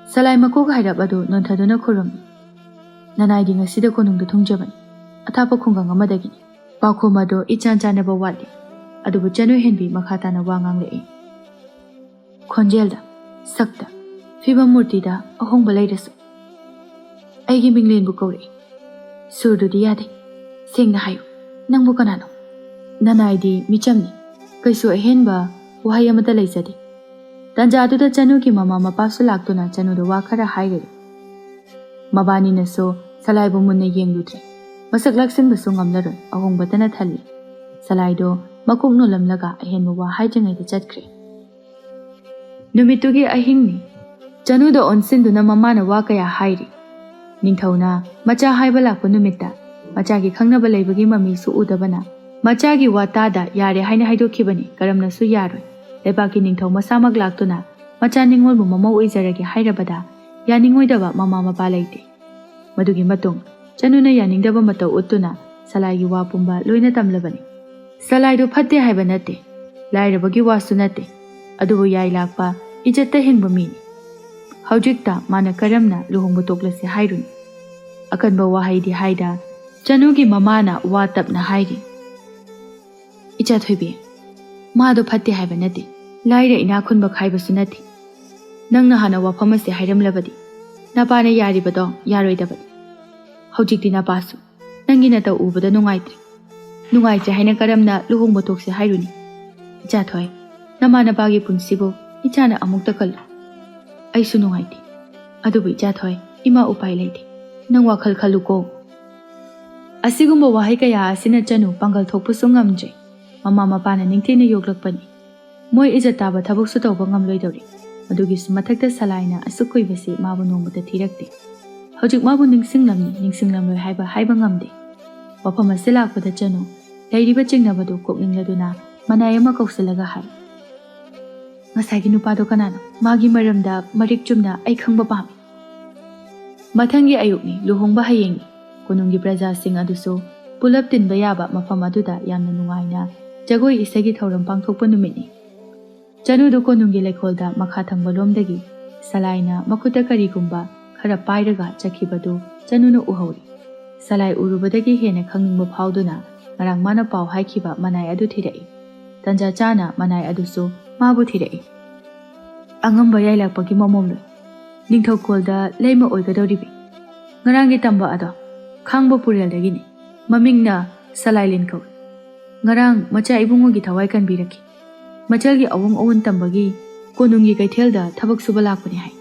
ꯁꯂꯥꯏ ꯃꯀꯣꯛ ꯍꯥꯏꯔꯞ ꯑꯗꯨ ꯅꯣꯟꯊꯗꯨꯅ ꯈꯨꯔꯨꯝꯃꯤ꯫ ꯅꯅꯥꯏꯗꯤ ꯉꯁꯤꯗ ꯀꯣꯅꯨꯡꯗ ꯊꯨꯡꯖꯕꯅꯤ꯫ ꯑꯊꯥꯞꯄ ꯈꯨꯡꯒꯪ ꯑꯃꯗꯒꯤꯅꯤ꯫ ꯄꯥꯎꯈꯨꯝ ꯑꯗꯨ ꯏꯆꯥꯟ ꯆꯥꯟꯅꯕ ꯋꯥꯠꯂꯤ꯫ ꯑꯗꯨꯕꯨ ꯆꯅꯨꯍꯦꯟꯕꯤ ꯃꯈꯥ ꯇꯥꯅ ꯋꯥ ꯉꯥꯡꯂꯛꯏ꯫ ꯈꯣꯟꯖꯦꯜꯗ, ꯁꯛꯇ, ꯐꯤꯕꯝ ꯃꯨꯔꯇꯤꯗ ꯑꯍꯣꯡꯕ ꯂꯩꯔꯁꯨ ꯑꯩꯒꯤ ꯃꯤꯡꯂꯦꯟꯕꯨ ꯀꯧꯔꯛꯏ꯫ ꯁꯨꯔꯗꯨꯗꯤ ꯌꯥꯗꯦ꯫ ꯁꯦꯡꯅ ꯍꯥꯏꯌꯨ, ꯅꯪꯕꯨ ꯀꯅꯥꯅꯣ? ꯅꯅꯥꯏꯗꯤ ꯃꯤꯆꯝꯅꯤ꯫ ꯀꯩꯁꯨ ꯑꯍꯦꯟꯕ ꯋꯥꯍꯩ ꯑꯃꯠꯇ ꯂꯩꯖꯗꯦ꯫ ꯇꯥꯟꯖꯥꯗꯨꯗ ꯆꯅꯨꯒꯤ ꯃꯃꯥ ꯃꯄꯥꯁꯨ ꯂꯥꯛꯇꯨꯅ ꯆꯅꯨꯗ ꯋꯥ ꯈꯔ ꯍꯥꯏꯔꯔꯤ꯫ ꯃꯕꯥꯅꯤꯅꯁꯨ ꯁꯂꯥꯏꯕꯨ ꯃꯨꯟꯅ ꯌꯦꯡꯂꯨꯗ꯭ꯔꯤ꯫ ꯃꯁꯛ ꯂꯥꯛꯁꯤꯟꯕꯁꯨ ꯉꯝꯂꯔꯣꯏ, ꯑꯍꯣꯡꯕꯇꯅ ꯊꯜꯂꯤ꯫ ꯁꯂꯥꯏꯗꯣ ꯃꯀꯣꯛ ꯅꯣꯜꯂꯝꯂꯒ ꯑꯍꯦꯟꯕ ꯋꯥ ꯍꯥꯏꯗ꯭ꯔꯤꯉꯩꯗ ꯆꯠꯈ꯭ꯔꯦ꯫ ꯅꯨꯃꯤꯠꯇꯨꯒꯤ ꯑꯍꯤꯡꯅꯤ꯫ ꯆꯅꯨꯗ ꯑꯣꯟꯁꯤꯟꯗꯨꯅ ꯃꯃꯥꯅ ꯋꯥ ꯀꯌꯥ ꯍꯥꯏꯔꯤ꯫ ꯅꯤꯡꯊꯧꯅ ꯃꯆꯥ ꯍꯥꯏꯕ ꯂꯥꯛꯄ ꯅꯨꯃꯤꯠꯇ ꯃꯆꯥꯒꯤ ꯈꯪꯅꯕ ꯂꯩꯕꯒꯤ ꯃꯃꯤꯁꯨ ꯎꯗꯕꯅ ꯃꯆꯥꯒꯤ ꯋꯥꯇꯥꯗ ꯌꯥꯔꯦ ꯍꯥꯏꯅ ꯍꯥꯏꯗꯣꯛꯈꯤꯕꯅꯤ꯫ ꯀꯔꯝꯅꯁꯨ ꯌꯥꯔꯣꯏ꯫ ꯂꯩꯕꯥꯛꯀꯤ ꯅꯤꯡꯊꯧ ꯃꯁꯥꯃꯛ ꯂꯥꯛꯇꯨꯅ ꯃꯆꯥ ꯅꯤꯡꯉꯣꯜꯕꯨ ꯃꯃꯧ ꯑꯣꯏꯖꯔꯒꯦ ꯍꯥꯏꯔꯕꯗ ꯌꯥꯅꯤꯡꯉꯣꯏꯗꯕ ꯃꯃꯥ ꯃꯄꯥ ꯂꯩꯇꯦ꯫ ꯃꯗꯨꯒꯤ ꯃꯇꯨꯡ ꯆꯅꯨꯅ ꯌꯥꯅꯤꯡꯗꯕ ꯃꯇꯧ ꯎꯠꯇꯨꯅ ꯁꯂꯥꯏꯒꯤ ꯋꯥ ꯄꯨꯝꯕ ꯂꯣꯏꯅ ꯇꯝꯂꯕꯅꯤ꯫ ꯁꯂꯥꯏꯗꯨ ꯐꯠꯇꯦ ꯍꯥꯏꯕ ꯅꯠꯇꯦ, ꯂꯥꯏꯔꯕꯒꯤ ꯋꯥꯁꯨ ꯅꯠꯇꯦ꯫ ꯑꯗꯨꯕꯨ ꯌꯥꯏ ꯂꯥꯛꯄ ꯏꯖꯠꯇ ꯍꯤꯡꯕ ꯃꯤꯅꯤ꯫ ꯍꯧꯖꯤꯛꯇ ꯃꯥꯅ ꯀꯔꯝꯅ ꯂꯨꯍꯣꯡꯕ ꯇꯣꯛꯂꯁꯤ ꯍꯥꯏꯔꯨꯅꯤ? ꯑꯀꯟꯕ ꯋꯥꯍꯩꯗꯤ ꯍꯥꯏꯗ ꯆꯅꯨꯒꯤ ꯃꯃꯥꯅ ꯋꯥ ꯇꯞꯅ ꯍꯥꯏꯔꯤ, ꯏꯆꯥ ꯊꯣꯏꯕꯤ, ꯃꯥꯗꯣ ꯐꯠꯇꯦ ꯍꯥꯏꯕ ꯅꯠꯇꯦ, ꯂꯥꯏꯔ ꯏꯅꯥꯛ ꯈꯨꯟꯕ ꯈꯥꯏꯕꯁꯨ ꯅꯠꯇꯦ꯫ ꯅꯪꯅ ꯍꯥꯟꯅ ꯋꯥꯐꯝ ꯑꯁꯤ ꯍꯥꯏꯔꯝꯂꯕꯗꯤ ꯅꯄꯥꯅ ꯌꯥꯔꯤꯕꯗꯣ ꯌꯥꯔꯣꯏꯗꯕꯅꯤ꯫ ꯍꯧꯖꯤꯛꯇꯤ ꯅꯄꯥꯁꯨ ꯅꯪꯒꯤ ꯅꯇꯧ ꯎꯕꯗ ꯅꯨꯡꯉꯥꯏꯇ꯭ꯔꯦ ꯍꯥꯏꯅ ꯀꯔꯝꯅ ꯂꯨꯍꯣꯡꯕ ꯇꯣꯛꯁꯤ ꯍꯥꯏꯔꯨꯅꯤ? ꯏꯆꯥꯊꯣꯏ, ꯅꯃꯥ ꯅꯄꯥꯒꯤ ꯄꯨꯟꯁꯤꯕꯨ ꯏꯆꯥꯅ ꯑꯃꯨꯛꯇ ꯀꯜꯂꯨ꯫ ꯑꯩꯁꯨ ꯅꯨꯡꯉꯥꯏꯇꯦ, ꯑꯗꯨꯕꯨ ꯏꯆꯥꯊꯣꯏ, ꯏꯃꯥ ꯎꯄꯥꯏ ꯂꯩꯇꯦ, ꯅꯪ ꯋꯥꯈꯜ ꯈꯜꯂꯨꯀꯣ꯫ ꯑꯁꯤꯒꯨꯝꯕ ꯋꯥꯍꯩ ꯀꯌꯥ ꯑꯁꯤꯅ ꯆꯅꯨ ꯄꯥꯡꯒꯜ ꯊꯣꯛꯄꯁꯨ ꯉꯝꯗ꯭ꯔꯦ꯫ ꯃꯃꯥ ꯃꯄꯥꯅ ꯅꯤꯡꯊꯤꯅ ꯌꯣꯛꯂꯛꯄꯅꯤ, ꯃꯣꯏ ꯏꯖꯠ ꯇꯥꯕ ꯊꯕꯛꯁꯨ ꯇꯧꯕ ꯉꯝꯂꯣꯏꯗꯧꯔꯤ꯫ ꯑꯗꯨꯒꯤꯁꯨ ꯃꯊꯛꯇ ꯁꯂꯥꯏꯅ ꯑꯁꯨꯛ ꯀꯨꯏꯕꯁꯤ ꯃꯥꯕꯨ ꯅꯣꯡꯃꯇ ꯊꯤꯔꯛꯇꯦ꯫ ꯍꯧꯖꯤꯛ ꯃꯥꯕꯨ ꯅꯤꯡꯁꯤꯡꯂꯝꯂꯣꯏ ꯍꯥꯏꯕ ꯉꯝꯗꯦ꯫ ꯋꯥꯐꯝ ꯑꯁꯤ ꯂꯥꯛꯄꯗ ꯆꯅꯨ ꯂꯩꯔꯤꯕ ꯆꯤꯡꯅꯕꯗꯨ ꯀꯣꯛꯅꯤꯡꯂꯗꯨꯅ ꯃꯅꯥꯏ ꯑꯃ ꯀꯧꯁꯤꯜꯂꯒ ꯍꯥꯏ, ꯉꯁꯥꯏꯒꯤ ꯅꯨꯄꯥꯗꯣ ꯀꯅꯥꯅꯣ? ꯃꯥꯒꯤ ꯃꯔꯝꯗ ꯃꯔꯤꯛ ꯆꯨꯝꯅ ꯑꯩ ꯈꯪꯕ ꯄꯥꯝꯃꯤ꯫ ꯃꯊꯪꯒꯤ ꯑꯌꯨꯛꯅꯤ, ꯂꯨꯍꯣꯡꯕ ꯍꯌꯦꯡꯅꯤ꯫ ꯀꯣꯅꯨꯡꯒꯤ प्रजाꯁꯤꯡ ꯑꯗꯨꯁꯨ ꯄꯨꯂꯞ ꯇꯤꯟꯕ ꯌꯥꯕ ꯃꯐꯝ ꯑꯗꯨꯗ ꯌꯥꯝꯅ ꯅꯨꯡꯉꯥꯏꯅ ꯖꯒꯣꯏ ꯏꯁꯩꯒꯤ ꯊꯧꯔꯝ ꯄꯥꯡꯊꯣꯛꯄ ꯅꯨꯃꯤꯠꯅꯤ꯫ ꯆꯅꯨꯗꯨ ꯀꯣꯅꯨꯡꯒꯤ ꯂꯩꯀꯣꯜꯗ ꯃꯈꯥ ꯊꯪꯕ ꯂꯣꯝꯗꯒꯤ ꯁꯂꯥꯏꯅ ꯃꯈꯨꯠꯇ ꯀꯔꯤꯒꯨꯝꯕ ꯈꯔ ꯄꯥꯏꯔꯒ ꯆꯠꯈꯤꯕꯗꯨ ꯆꯅꯨꯅ ꯎꯍꯧꯔꯤ꯫ ꯁꯂꯥꯏ ꯎꯔꯨꯕꯗꯒꯤ ꯍꯦꯟꯅ ꯈꯪꯅꯤꯡꯕ ꯐꯥꯎꯗꯨꯅ ꯉꯔꯥꯡ ꯃꯥꯅ ꯄꯥꯎ ꯍꯥꯏꯈꯤꯕ ꯃꯅꯥꯏ ꯑꯗꯨ ꯊꯤꯔꯛꯏ꯫ ꯇꯟꯖꯥ ꯆꯥꯅ ꯃꯅꯥꯏ ꯑꯗꯨꯁꯨ ꯃꯥꯕꯨ ꯊꯤꯔꯛꯏ꯫ ꯑꯉꯝꯕ ꯌꯥꯏꯂꯥꯛꯄꯒꯤ ꯃꯃꯣꯝꯂꯣꯏ, ꯅꯤꯡꯊꯧꯀꯣꯜꯗ ꯂꯩꯃ ꯑꯣꯏꯒꯗꯧꯔꯤꯕꯤ, ꯉꯔꯥꯡꯒꯤ ꯇꯝꯕ ꯑꯗꯣ ꯈꯥꯡꯕ ꯄꯨꯔꯦꯜꯗꯒꯤꯅꯤ, ꯃꯃꯤꯡꯅ ꯁꯂꯥꯏꯂꯦꯟ ꯀꯧꯏ꯫ ꯉꯔꯥꯡ ꯃꯆꯥ ꯏꯕꯨꯡꯉꯣꯒꯤ ꯊꯋꯥꯏ ꯀꯟꯕꯤꯔꯛꯈꯤ꯫ ꯃꯆꯜꯒꯤ ꯑꯋꯨꯡ ꯑꯋꯨꯟ ꯇꯝꯕꯒꯤ ꯀꯣꯅꯨꯡꯒꯤ ꯀꯩꯊꯦꯜꯗ ꯊꯕꯛ ꯁꯨꯕ ꯂꯥꯛꯄꯅꯤ ꯍꯥꯏ꯫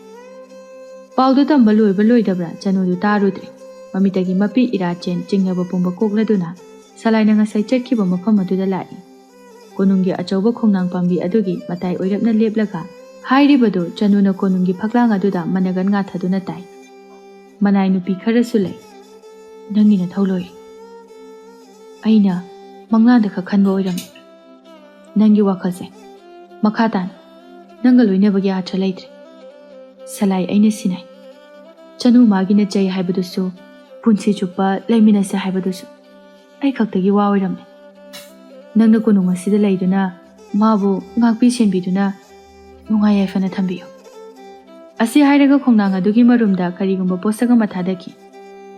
ꯄꯥꯎꯗꯨ ꯇꯝꯕ ꯂꯣꯏꯕ ꯂꯣꯏꯗꯕ꯭ꯔꯥ ꯆꯅꯨꯗꯨ ꯇꯥꯔꯨꯗ꯭ꯔꯦ꯫ ꯃꯃꯤꯠꯇꯒꯤ ꯃꯄꯤ ꯏꯔꯥꯆꯦꯟ ꯆꯤꯡꯅꯕ ꯄꯨꯝꯕ ꯀꯣꯛꯂꯗꯨꯅ ꯁꯂꯥꯏꯅ ꯉꯁꯥꯏ ꯆꯠꯈꯤꯕ ꯃꯐꯝ ꯑꯗꯨꯗ ꯂꯥꯛꯏ꯫ ꯀꯣꯅꯨꯡꯒꯤ ꯑꯆꯧꯕ ꯈꯣꯡꯅꯥꯡ ꯄꯥꯝꯕꯤ ꯑꯗꯨꯒꯤ ꯃꯇꯥꯏ ꯑꯣꯏꯔꯞꯅ ꯂꯦꯞꯂꯒ ꯍꯥꯏꯔꯤꯕꯗꯨ ꯆꯅꯨꯅ ꯀꯣꯅꯨꯡꯒꯤ ꯐꯛꯂꯥꯡ ꯑꯗꯨꯗ ꯃꯅꯒꯟ ꯉꯥꯊꯗꯨꯅ ꯇꯥꯏ꯫ ꯃꯅꯥꯏ ꯅꯨꯄꯤ ꯈꯔꯁꯨ ꯂꯩ꯫ ꯅꯪꯒꯤ ꯅꯊꯧ ꯂꯣꯏꯔꯦ꯫ ꯑꯩꯅ ꯃꯪꯂꯥꯟꯗ ꯈꯛ ꯈꯟꯕ ꯑꯣꯏꯔꯝꯃꯤ꯫ ꯅꯪꯒꯤ ꯋꯥꯈꯜꯁꯦ ꯃꯈꯥ ꯇꯥꯅ ꯅꯪꯒ ꯂꯣꯏꯅꯕꯒꯤ ꯑꯥꯔꯊ ꯂꯩꯇ꯭ꯔꯦ꯫ ꯁꯂꯥꯏ ꯑꯩꯅ ꯁꯤꯟꯅꯩ, ꯆꯅꯨ ꯃꯥꯒꯤꯅ ꯆꯩ ꯍꯥꯏꯕꯗꯨꯁꯨ, ꯄꯨꯟꯁꯤ ꯆꯨꯞꯄ ꯂꯩꯃꯤꯟꯅꯁꯦ ꯍꯥꯏꯕꯗꯨꯁꯨ ꯑꯩ ꯈꯛꯇꯒꯤ ꯋꯥ ꯑꯣꯏꯔꯝꯃꯦ꯫ ꯅꯪꯅ ꯀꯣꯅꯨꯡ ꯑꯁꯤꯗ ꯂꯩꯗꯨꯅ ꯃꯥꯕꯨ ꯉꯥꯛꯄꯤ ꯁꯦꯟꯕꯤꯗꯨꯅ ꯅꯨꯡꯉꯥꯏ ꯌꯥꯏꯐꯅ ꯊꯝꯕꯤꯌꯨ꯫ ꯑꯁꯤ ꯍꯥꯏꯔꯒ ꯈꯣꯡꯅꯥꯡ ꯑꯗꯨꯒꯤ ꯃꯔꯨꯝꯗ ꯀꯔꯤꯒꯨꯝꯕ ꯄꯣꯠꯁꯛ ꯑꯃ ꯊꯥꯗꯈꯤ꯫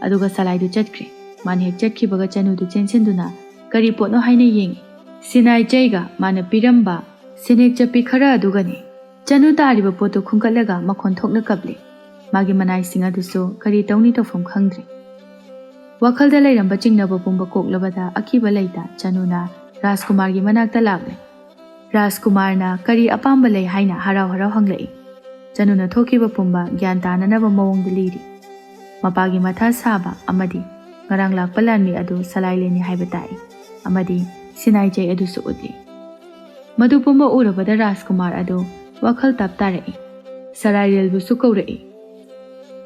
ꯑꯗꯨꯒ ꯁꯂꯥꯏꯗꯨ ꯆꯠꯈ꯭ꯔꯦ꯫ ꯃꯥꯅ ꯍꯦꯛ ꯆꯠꯈꯤꯕꯒ ꯆꯅꯨꯗꯨ ꯆꯦꯟꯁꯤꯟꯗꯨꯅ ꯀꯔꯤ ꯄꯣꯠꯅꯣ ꯍꯥꯏꯅ ꯌꯦꯡꯉꯤ꯫ ꯁꯤꯅꯥꯏ ꯆꯩꯒ ꯃꯥꯅ ꯄꯤꯔꯝꯕ ꯁꯤꯅꯦꯛ ꯆꯞꯄꯤ ꯈꯔ ꯑꯗꯨꯒꯅꯤ꯫ ꯆꯅꯨ ꯇꯥꯔꯤꯕ ꯄꯣꯠꯇꯨ ꯈꯨꯡꯀꯠꯂꯒ ꯃꯈꯣꯟ ꯊꯣꯛꯅ ꯀꯞꯂꯤ꯫ ꯃꯥꯒꯤ ꯃꯅꯥꯏꯁꯤꯡ ꯑꯗꯨꯁꯨ ꯀꯔꯤ ꯇꯧꯅꯤ ꯇꯧꯐꯝ ꯈꯪꯗ꯭ꯔꯦ꯫ ꯋꯥꯈꯜꯗ ꯂꯩꯔꯝꯕ ꯆꯤꯡꯅꯕ ꯄꯨꯝꯕ ꯀꯣꯛꯂꯕꯗ ꯑꯀꯤꯕ ꯂꯩꯇ ꯆꯅꯨꯅ ꯔꯥꯖꯀꯨꯃꯥꯔꯒꯤ ꯃꯅꯥꯛꯇ ꯂꯥꯛꯂꯦ꯫ ꯔꯥꯖꯀꯨꯃꯥꯔꯅ ꯀꯔꯤ ꯑꯄꯥꯝꯕ ꯂꯩ ꯍꯥꯏꯅ ꯍꯔꯥꯎ ꯍꯔꯥꯎ ꯍꯪꯂꯛꯏ꯫ ꯆꯅꯨꯅ ꯊꯣꯛꯈꯤꯕ ꯄꯨꯝꯕ ꯒ꯭ꯌꯥꯟ ꯇꯥꯅꯅꯕ ꯃꯑꯣꯡꯗ ꯂꯤꯔꯤ꯫ ꯃꯄꯥꯒꯤ ꯃꯊꯥ ꯁꯥꯕ ꯑꯃꯗꯤ ꯉꯔꯥꯡ ꯂꯥꯛꯄ ꯂꯥꯟꯃꯤ ꯑꯗꯨ ꯁꯂꯥꯏꯂꯦꯟꯅꯤ ꯍꯥꯏꯕ ꯇꯥꯛꯏ, ꯑꯃꯗꯤ ꯁꯤꯅꯥꯏ ꯆꯩ ꯑꯗꯨꯁꯨ ꯎꯠꯂꯤ꯫ ꯃꯗꯨ ꯄꯨꯝꯕ ꯎꯔꯕꯗ ꯔꯥꯖꯀꯨꯃꯥꯔ ꯑꯗꯨ ꯋꯥꯈꯜ ꯇꯞ ꯇꯥꯔꯛꯏ꯫ ꯁꯂꯥꯏꯂꯦꯟꯕꯨꯁꯨ ꯀꯧꯔꯛꯏ꯫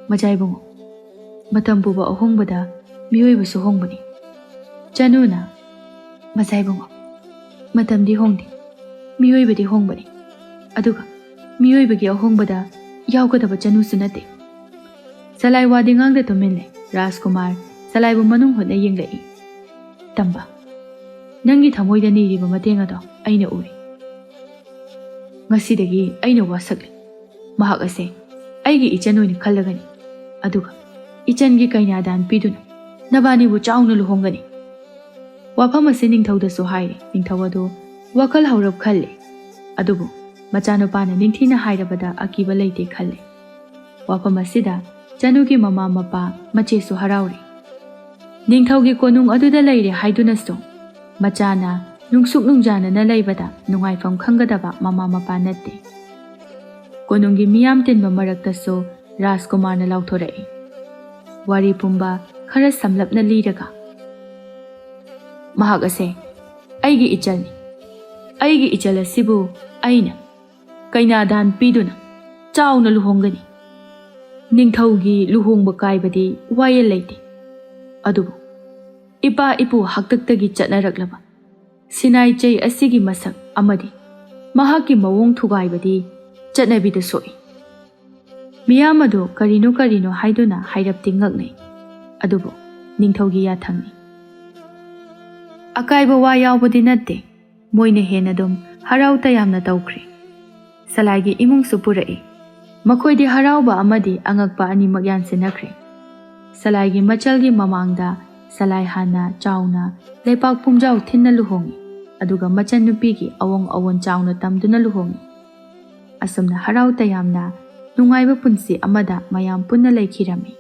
ꯃꯆꯥ ꯏꯕꯨꯡꯉꯣ, ꯃꯇꯝ ꯄꯨꯕ ꯑꯍꯣꯡꯕꯗ ꯃꯤꯑꯣꯏꯕꯁꯨ ꯍꯣꯡꯕꯅꯤ꯫ ꯆꯅꯨꯅ, ꯃꯆꯥ ꯏꯕꯨꯡꯉꯣ, ꯃꯇꯝꯗꯤ ꯍꯣꯡꯗꯦ, ꯃꯤꯑꯣꯏꯕꯗꯤ ꯍꯣꯡꯕꯅꯤ꯫ ꯑꯗꯨꯒ ꯃꯤꯑꯣꯏꯕꯒꯤ ꯑꯍꯣꯡꯕꯗ ꯌꯥꯎꯒꯗꯕ ꯆꯅꯨꯁꯨ ꯅꯠꯇꯦ꯫ ꯁꯂꯥꯏ ꯋꯥꯗꯤ ꯉꯥꯡꯗ ꯇꯨꯃꯤꯟꯂꯦ꯫ ꯔꯥꯖꯀꯨꯃꯥꯔ ꯁꯂꯥꯏꯕꯨ ꯃꯅꯨꯡ ꯍꯨꯠꯅ ꯌꯦꯡꯂꯛꯏ꯫ ꯇꯝꯕ, ꯅꯪꯒꯤ ꯊꯃꯣꯏꯗ ꯅꯤꯔꯤꯕ ꯃꯇꯦꯡ ꯑꯗꯣ ꯑꯩꯅ ꯎꯔꯤ꯫ ꯉꯁꯤꯗꯒꯤ ꯑꯩꯅ ꯋꯥꯁꯛꯂꯦ꯫ ꯃꯍꯥꯛ ꯑꯁꯦ ꯑꯩꯒꯤ ꯏꯆꯟ ꯑꯣꯏꯅ ꯈꯜꯂꯒꯅꯤ, ꯑꯗꯨꯒ ꯏꯆꯟꯒꯤ ꯀꯩꯅꯥꯗꯥꯟ ꯄꯤꯗꯨꯅ ꯅꯕꯥꯅꯤꯕꯨ ꯆꯥꯎꯅ ꯂꯨꯍꯣꯡꯒꯅꯤ꯫ ꯋꯥꯐꯝ ꯑꯁꯤ ꯅꯤꯡꯊꯧꯗꯁꯨ ꯍꯥꯏꯔꯦ꯫ ꯅꯤꯡꯊꯧ ꯑꯗꯨ ꯋꯥꯈꯜ ꯍꯧꯔꯞ ꯈꯜꯂꯦ, ꯑꯗꯨꯕꯨ ꯃꯆꯥꯅꯨꯄꯥꯅ ꯅꯤꯡꯊꯤꯅ ꯍꯥꯏꯔꯕꯗ ꯑꯀꯤꯕ ꯂꯩꯇꯦ ꯈꯜꯂꯦ꯫ ꯋꯥꯐꯝ ꯑꯁꯤꯗ ꯆꯅꯨꯒꯤ ꯃꯃꯥ ꯃꯄꯥ ꯃꯆꯦꯁꯨ ꯍꯔꯥꯎꯔꯤ꯫ ꯅꯤꯡꯊꯧꯒꯤ ꯀꯣꯅꯨꯡ ꯑꯗꯨꯗ ꯂꯩꯔꯦ ꯍꯥꯏꯗꯨꯅꯁꯨ ꯃꯆꯥꯅ ꯅꯨꯡꯁꯨꯛ ꯅꯨꯡꯖꯥꯅꯅ ꯂꯩꯕꯗ ꯅꯨꯡꯉꯥꯏꯐꯝ ꯈꯪꯒꯗꯕ ꯃꯃꯥ ꯃꯄꯥ ꯅꯠꯇꯦ꯫ ꯀꯣꯅꯨꯡꯒꯤ ꯃꯤꯌꯥꯝ ꯇꯤꯟꯕ ꯃꯔꯛꯇꯁꯨ ꯔꯥꯖꯀꯨꯃꯥꯔꯅ ꯂꯥꯎꯊꯣꯔꯛꯏ꯫ ꯋꯥꯔꯤ ꯄꯨꯝꯕ ꯈꯔ ꯁꯝꯂꯞꯅ ꯂꯤꯔꯒ, ꯃꯍꯥꯛ ꯑꯁꯦ ꯑꯩꯒꯤ ꯏꯆꯜꯅꯤ꯫ ꯑꯩꯒꯤ ꯏꯆꯜ ꯑꯁꯤꯕꯨ ꯑꯩꯅ ꯀꯩꯅꯥꯗꯥꯟ ꯄꯤꯗꯨꯅ ꯆꯥꯎꯅ ꯂꯨꯍꯣꯡꯒꯅꯤ꯫ ꯅꯤꯡꯊꯧꯒꯤ ꯂꯨꯍꯣꯡꯕ ꯀꯥꯏꯕꯗꯤ ꯋꯥꯌꯦꯜ ꯂꯩꯇꯦ, ꯑꯗꯨꯕꯨ ꯏꯄꯥ ꯏꯄꯨ ꯍꯥꯛꯇꯛꯇꯒꯤ ꯆꯠꯅꯔꯛꯂꯕ ꯁꯤꯅꯥꯏ ꯆꯩ ꯑꯁꯤꯒꯤ ꯃꯁꯛ ꯑꯃꯗꯤ ꯃꯍꯥꯛꯀꯤ ꯃꯑꯣꯡ ꯊꯨꯒꯥꯏꯕꯗꯤ ꯆꯠꯅꯕꯤꯗ ꯁꯣꯛꯏ꯫ ꯃꯤꯌꯥꯝ ꯑꯗꯨ ꯀꯔꯤꯅꯣ ꯍꯥꯏꯗꯨꯅ ꯍꯥꯏꯔꯞꯇꯤ ꯉꯛꯅꯩ, ꯑꯗꯨꯕꯨ ꯅꯤꯡꯊꯧꯒꯤ ꯌꯥꯊꯪꯅꯤ꯫ ꯑꯀꯥꯏꯕ ꯋꯥ ꯌꯥꯎꯕꯗꯤ ꯅꯠꯇꯦ꯫ ꯃꯣꯏꯅ ꯍꯦꯟꯅ ꯑꯗꯨꯝ ꯍꯔꯥꯎ ꯇꯌꯥꯝꯅ ꯇꯧꯈ꯭ꯔꯦ꯫ Salaiꯒꯤ ꯏꯃꯨꯡꯁꯨ ꯄꯨꯔꯛꯏ꯫ ꯃꯈꯣꯏꯗꯤ ꯍꯔꯥꯎꯕ ꯑꯃꯗꯤ ꯑꯉꯛꯄ ꯑꯅꯤꯃꯛ ꯌꯥꯟꯁꯤꯟꯅꯈ꯭ꯔꯦ꯫ Salaiꯒꯤ ꯃꯆꯜꯒꯤ ꯃꯃꯥꯡꯗ Salai ꯍꯥꯟꯅ ꯆꯥꯎꯅ ꯂꯩꯄꯥꯛ ꯄꯨꯝꯖꯥꯎ ꯊꯤꯟꯅ ꯂꯨꯍꯣꯡꯏ, ꯑꯗꯨꯒ ꯃꯆꯟꯅꯨꯄꯤꯒꯤ ꯑꯋꯣꯡ ꯑꯋꯣꯟ ꯆꯥꯎꯅ ꯇꯝꯗꯨꯅ ꯂꯨꯍꯣꯡꯏ꯫ ꯑꯁꯨꯝꯅ ꯍꯔꯥꯎ ꯇꯌꯥꯝꯅ ꯅꯨꯡꯉꯥꯏꯕ ꯄꯨꯟꯁꯤ ꯑꯃꯗ ꯃꯌꯥꯝ ꯄꯨꯟꯅ ꯂꯩꯈꯤꯔꯝꯃꯤ꯫